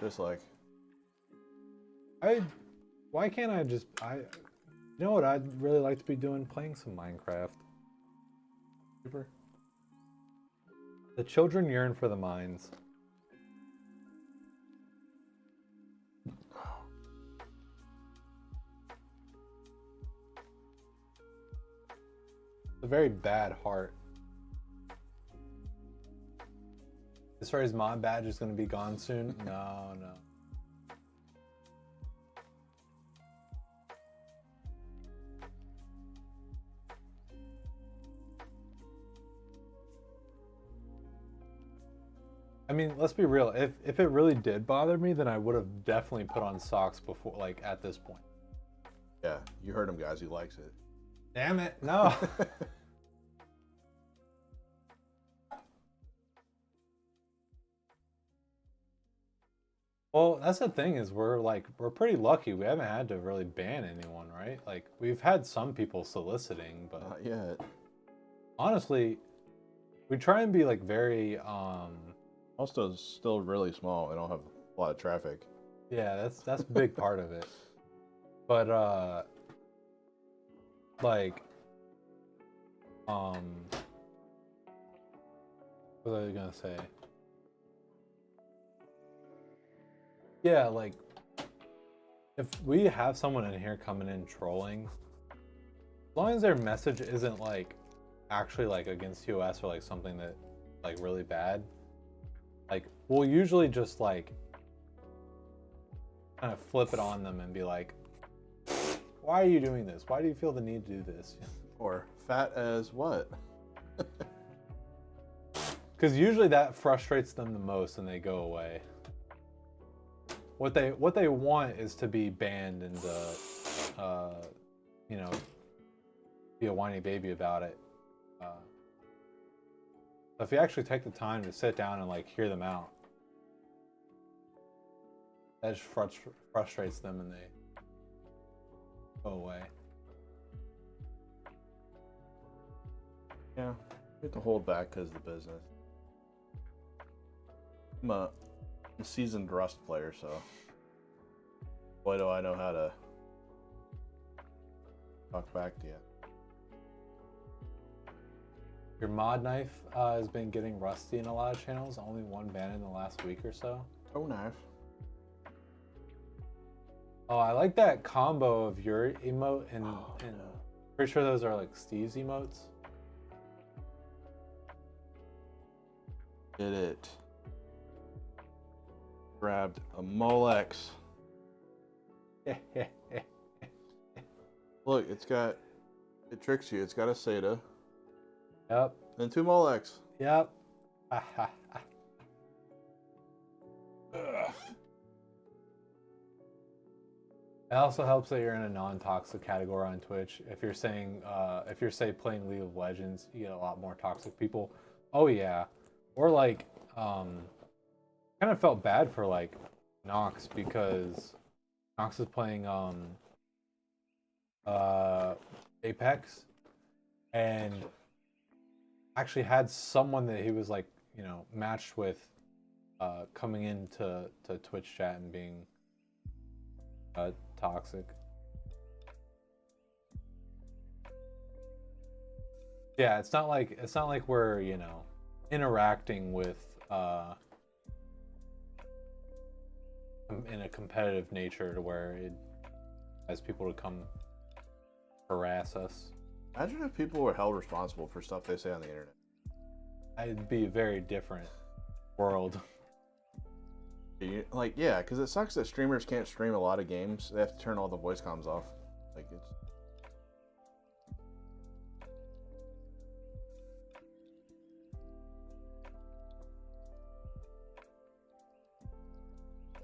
Dislike. Why can't I just you know what I'd really like to be doing? Playing some Minecraft. Super. The children yearn for the mines. It's a very bad heart. As far as mod badge is going to be gone soon? No. I mean, let's be real. If it really did bother me, then I would have definitely put on socks before, like at this point. Yeah, you heard him, guys. He likes it. Damn it! No. Well, that's the thing is we're pretty lucky. We haven't had to really ban anyone, right? Like we've had some people soliciting, but Not yet. honestly, we try and be like very Also, it's still really small. We don't have a lot of traffic. yeah, that's a big part of it. But like what was I gonna say? Yeah, like if we have someone in here coming in trolling, as long as their message isn't like actually like against US or like something that like really bad, like we'll usually just like kind of flip it on them and be like, why are you doing this? Why do you feel the need to do this? Or fat as what? Because usually that frustrates them the most and they go away. What they want is to be banned and you know, be a whiny baby about it. So if you actually take the time to sit down and like hear them out, that just frustrates them and they go away. Yeah, you have to hold back because of the business. I'm a seasoned Rust player, so boy do I know how to talk back to you. Your mod knife has been getting rusty in a lot of channels. Only one ban in the last week or so. Oh, knife. Oh, I like that combo of your emote and pretty sure those are like Steve's emotes. Did it. Grabbed a Molex. Look, it tricks you. It's got a SATA Yep. and 2 Molex. Yep. It also helps that you're in a non-toxic category on Twitch. If you're saying, if you're say playing League of Legends, you get a lot more toxic people. Oh yeah, or like, kind of felt bad for like Nox because Nox is playing Apex, and actually had someone that he was like, you know, matched with, coming into Twitch chat and being toxic. Yeah, it's not like we're, you know, interacting with in a competitive nature to where it has people to come harass us. Imagine if people were held responsible for stuff they say on the internet. It'd be a very different world. Like, yeah, because it sucks that streamers can't stream a lot of games. They have to turn all the voice comms off. Like, it's...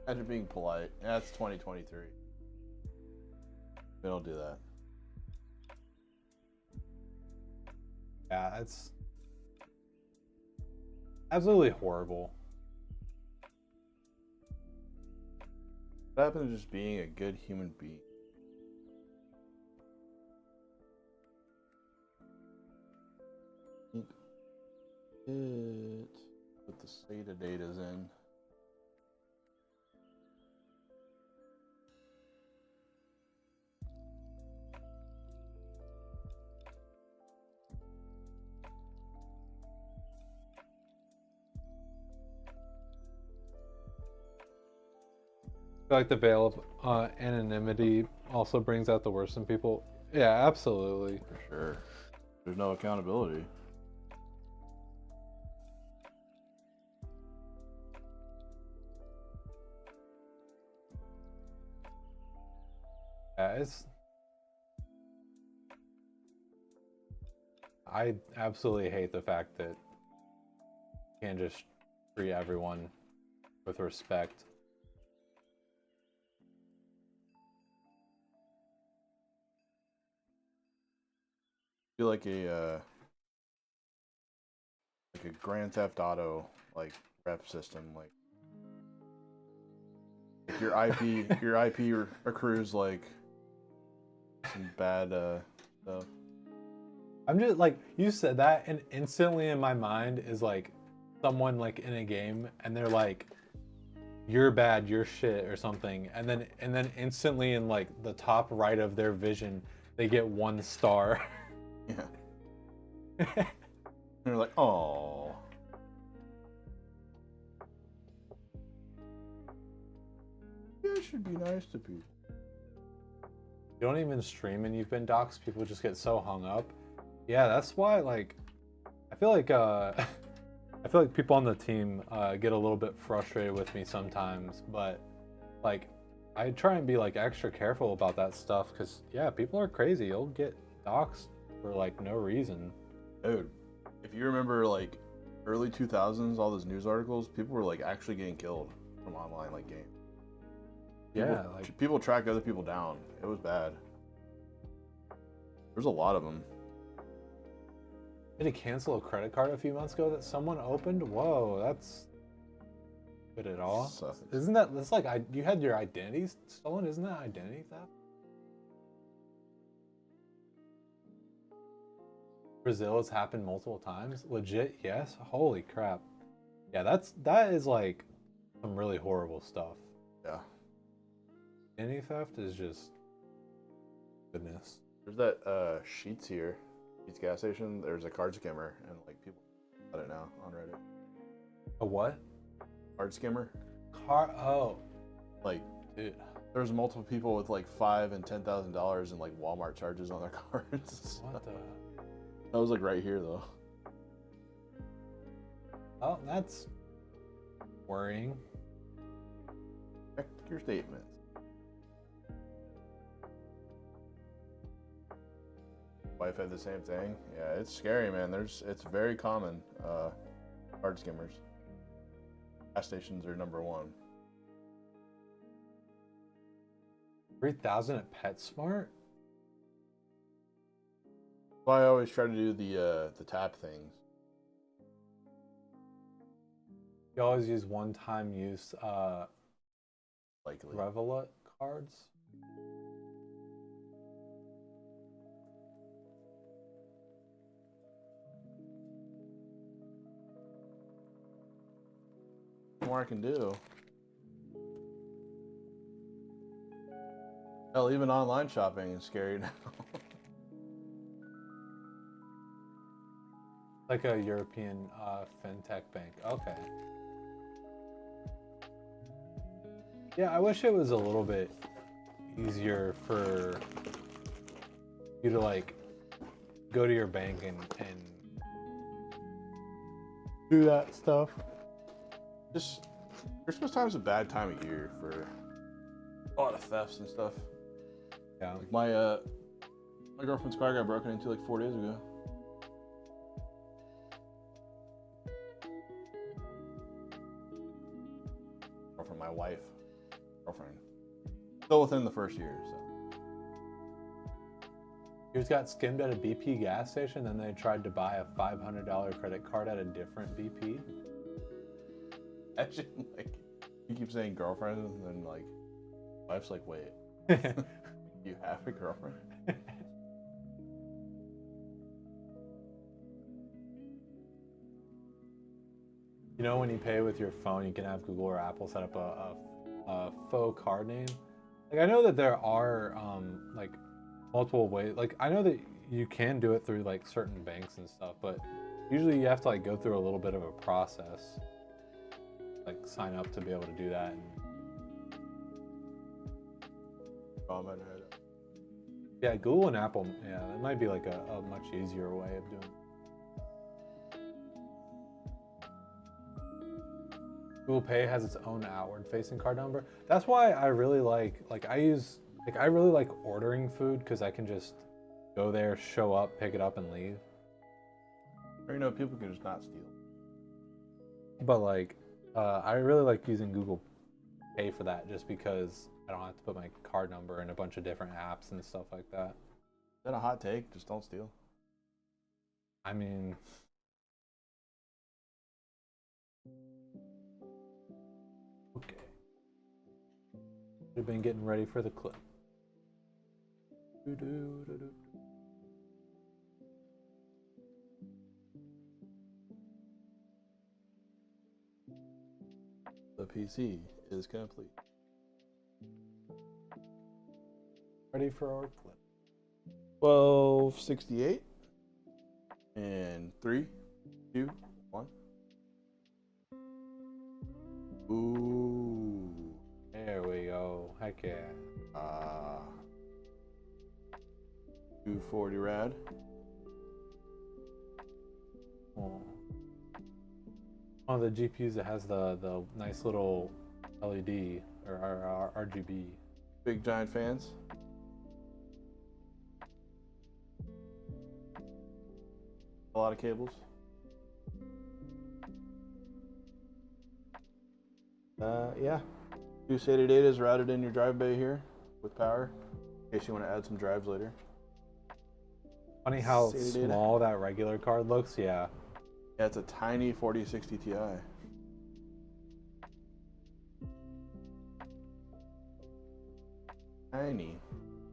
Imagine being polite. Yeah, it's 2023. We don't do that. Yeah, it's absolutely horrible. What happened to just being a good human being? Put the SATA datas in. I feel like the veil of anonymity also brings out the worst in people. Yeah, absolutely. For sure. There's no accountability. Yeah, I absolutely hate the fact that you can't just treat everyone with respect. I feel like a Grand Theft Auto like rep system, like your IP accrues like some bad stuff. I'm just like, you said that and instantly in my mind is like someone like in a game and they're like, you're bad, you're shit or something, and then instantly in like the top right of their vision they get 1 star. Yeah. And they're like, oh. You guys should be nice to people. You don't even stream and you've been doxxed, people just get so hung up. Yeah, that's why, like, I feel like people on the team get a little bit frustrated with me sometimes, but like I try and be like extra careful about that stuff because yeah, people are crazy. You'll get doxxed for like no reason. Dude, if you remember like early 2000s, all those news articles, people were like actually getting killed from online like games. Yeah, like people tracked other people down. It was bad. There's a lot of them. did he cancel a credit card a few months ago that someone opened? Whoa, that's good at all. Sucks. Isn't that's like you had your identity stolen? Isn't that identity theft? Brazil has happened multiple times. Legit, yes. Holy crap. Yeah, that is like some really horrible stuff. Yeah. Identity theft is just goodness. There's that Sheets here. Sheets gas station. There's a card skimmer and like people got it now on Reddit. A what? Card skimmer. Oh. Like, dude. There's multiple people with like $5,000 and $10,000 in like Walmart charges on their cards. What the? That was like right here though. Oh, that's worrying. Check your statements. Wife had the same thing. Yeah, it's scary, man. It's very common. Card skimmers. Gas stations are number one. 3,000 at PetSmart? That's why I always try to do the tap things. You always use one-time use Likely. Revolut cards? More I can do. Hell, even online shopping is scary now. Like a European fintech bank. Okay. Yeah, I wish it was a little bit easier for you to like go to your bank and do that stuff. Just Christmas time's a bad time of year for a lot of thefts and stuff. Yeah. Like my girlfriend's car got broken into like 4 days ago. Girlfriend, my wife, girlfriend. Still within the first year, so. Yours got skimmed at a BP gas station, then they tried to buy a $500 credit card at a different BP. Imagine, like, you keep saying girlfriend, and then, like, wife's like, wait, you have a girlfriend? You know, when you pay with your phone, you can have Google or Apple set up a faux card name. Like, I know that there are like multiple ways. Like, I know that you can do it through like certain banks and stuff, but usually you have to like go through a little bit of a process, like sign up to be able to do that. Yeah, Google and Apple. Yeah, that might be like a much easier way of doing it. Google Pay has its own outward-facing card number. That's why I really like I really like ordering food because I can just go there, show up, pick it up, and leave. Or, you know, people can just not steal. But like, I really like using Google Pay for that just because I don't have to put my card number in a bunch of different apps and stuff like that. Is that a hot take? Just don't steal. I mean, okay. We've been getting ready for the clip. The PC is complete. Ready for our clip. 1268. And 3, 2, 1. Ooh. There we go. Heck yeah. 240 rad. Oh. One of the GPUs that has the nice little LED or RGB. Big giant fans. A lot of cables. Yeah. 2 SATA data is routed in your drive bay here with power, in case you want to add some drives later. Funny how SATA data. small that regular card looks. Yeah. Yeah, it's a tiny 4060 Ti. Tiny.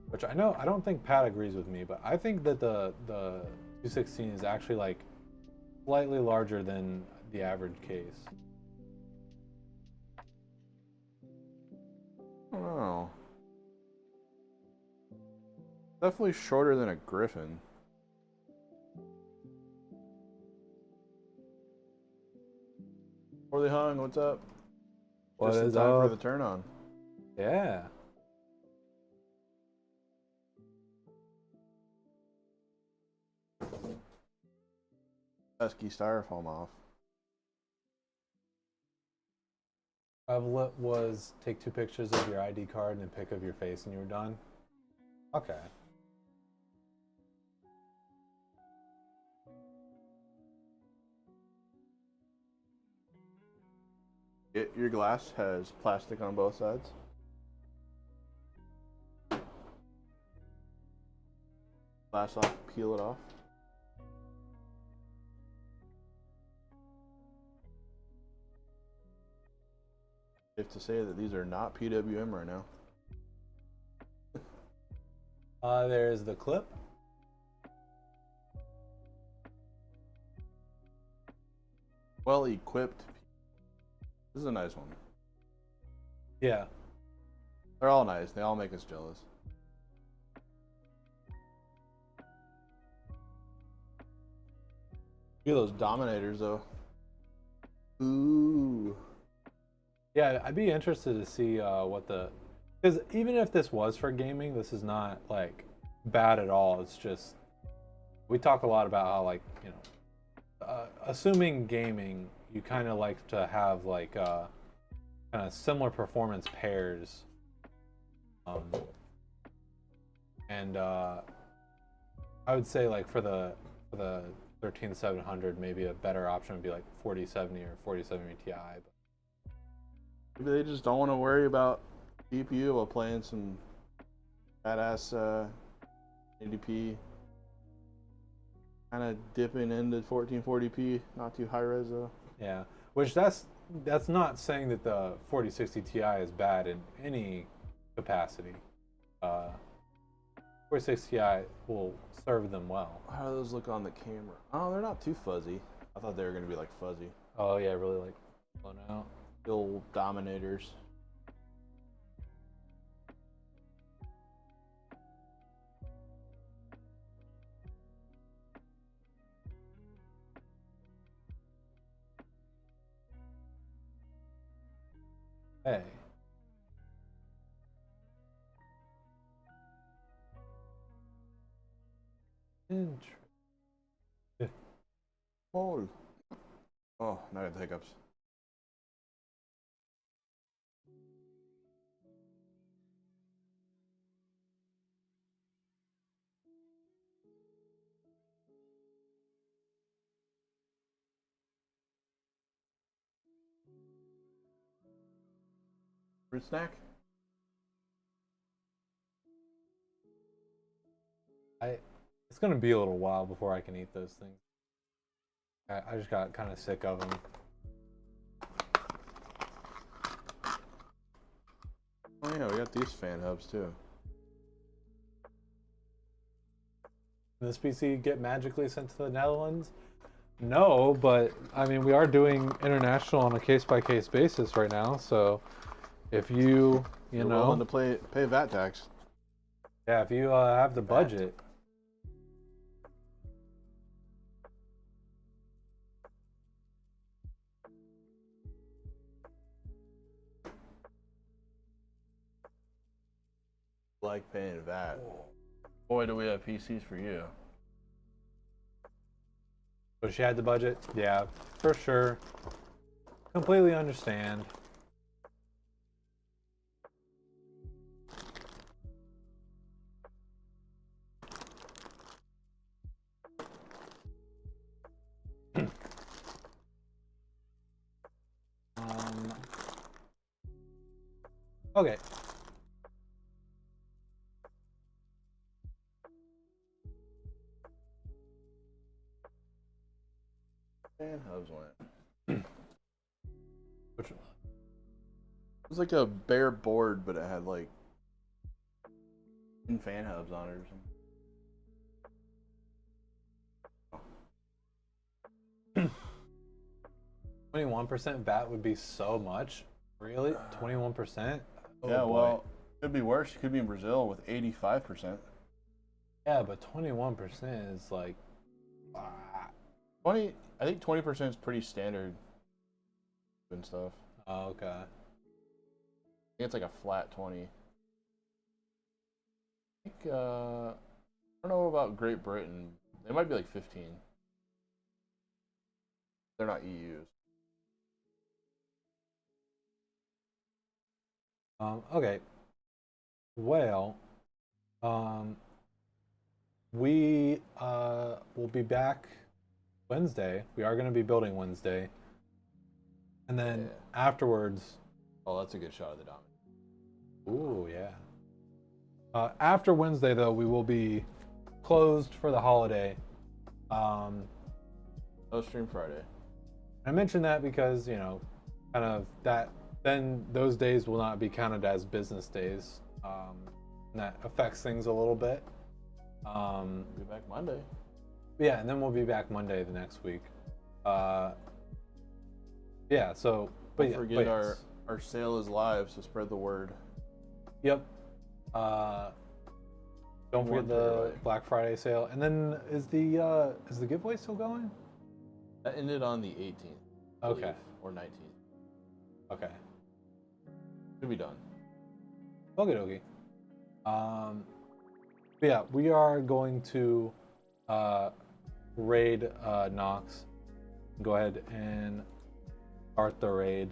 Which I know I don't think Pat agrees with me, but I think that the 216 is actually like slightly larger than the average case. I don't know. Definitely shorter than a Griffin. Poorly hung, what's up? What Just in is time up? for the turn on. Yeah. Pesky styrofoam off. Was take 2 pictures of your ID card and a pic of your face and you were done? Okay. Your glass has plastic on both sides. Glass off, peel it off. Safe to say that these are not PWM right now. There's the clip. Well equipped. This is a nice one. Yeah. They're all nice. They all make us jealous. Look at those Dominators, though. Ooh. Yeah, I'd be interested to see what the... Because even if this was for gaming, this is not, like, bad at all. It's just... We talk a lot about how, like, you know... assuming gaming, you kind of like to have, like, kind of similar performance pairs. And I would say, like, for the 13700, maybe a better option would be like 4070 or 4070 Ti. Maybe they just don't want to worry about GPU while playing some badass 80p. Kind of dipping into 1440p, not too high res though. Yeah, which that's not saying that the 4060 Ti is bad in any capacity. 4060 Ti will serve them well. How do those look on the camera? Oh, they're not too fuzzy. I thought they were gonna be like fuzzy. Oh yeah, really like blown out. The old Dominators. Hey. Interesting. Oh, now I got the hiccups. Fruit snack? It's gonna be a little while before I can eat those things. I just got kind of sick of them. Oh yeah, we got these fan hubs too. Did this PC get magically sent to the Netherlands? No, but I mean we are doing international on a case-by-case basis right now. So if you're know willing to pay VAT tax. Yeah, if you have the budget. Like paying VAT. Boy, do we have PCs for you. So she had the budget? Yeah, for sure. Completely understand. Okay. Fan hubs went. Which one? It was like a bare board, but it had like fan hubs on it or something. 21% VAT would be so much. Really? 21%? Oh, yeah, boy. well, could be worse. You could be in Brazil with 85%. Yeah, but 21% is like 20. I think 20% is pretty standard and stuff. Oh, okay. I think it's like a flat 20. I think I don't know about Great Britain. They might be like 15. They're not EUs. Okay. Well, we will be back Wednesday. We are going to be building Wednesday. And then afterwards, Oh, that's a good shot of the diamond. ooh, yeah. After Wednesday, though, we will be closed for the holiday. No stream Friday. I mentioned that because, you know, kind of that, then those days will not be counted as business days. And that affects things a little bit. We'll be back Monday. Yeah, and then we'll be back Monday the next week. Yeah, so, but Don't yeah. forget our sale is live, so spread the word. Yep. Don't forget the Black Friday sale. And then is the giveaway still going? That ended on the 18th. I Okay. believe, or 19th. Okay. Should be done. Okie dokie. But yeah, we are going to raid Nox. Go ahead and start the raid.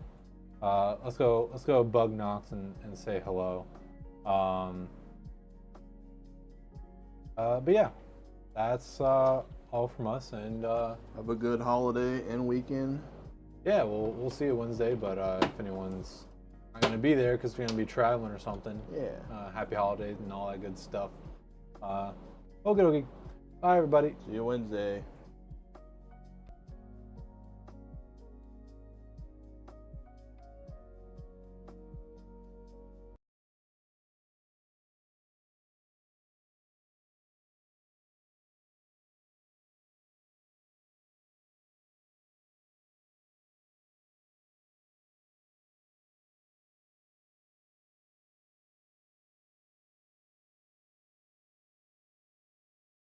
Let's go bug Nox and say hello. But yeah, that's all from us, and Have a good holiday and weekend. yeah, we'll see you Wednesday. But if anyone's not gonna be there because you're gonna be traveling or something, Yeah. happy holidays and all that good stuff. Okay. Bye everybody. See you Wednesday.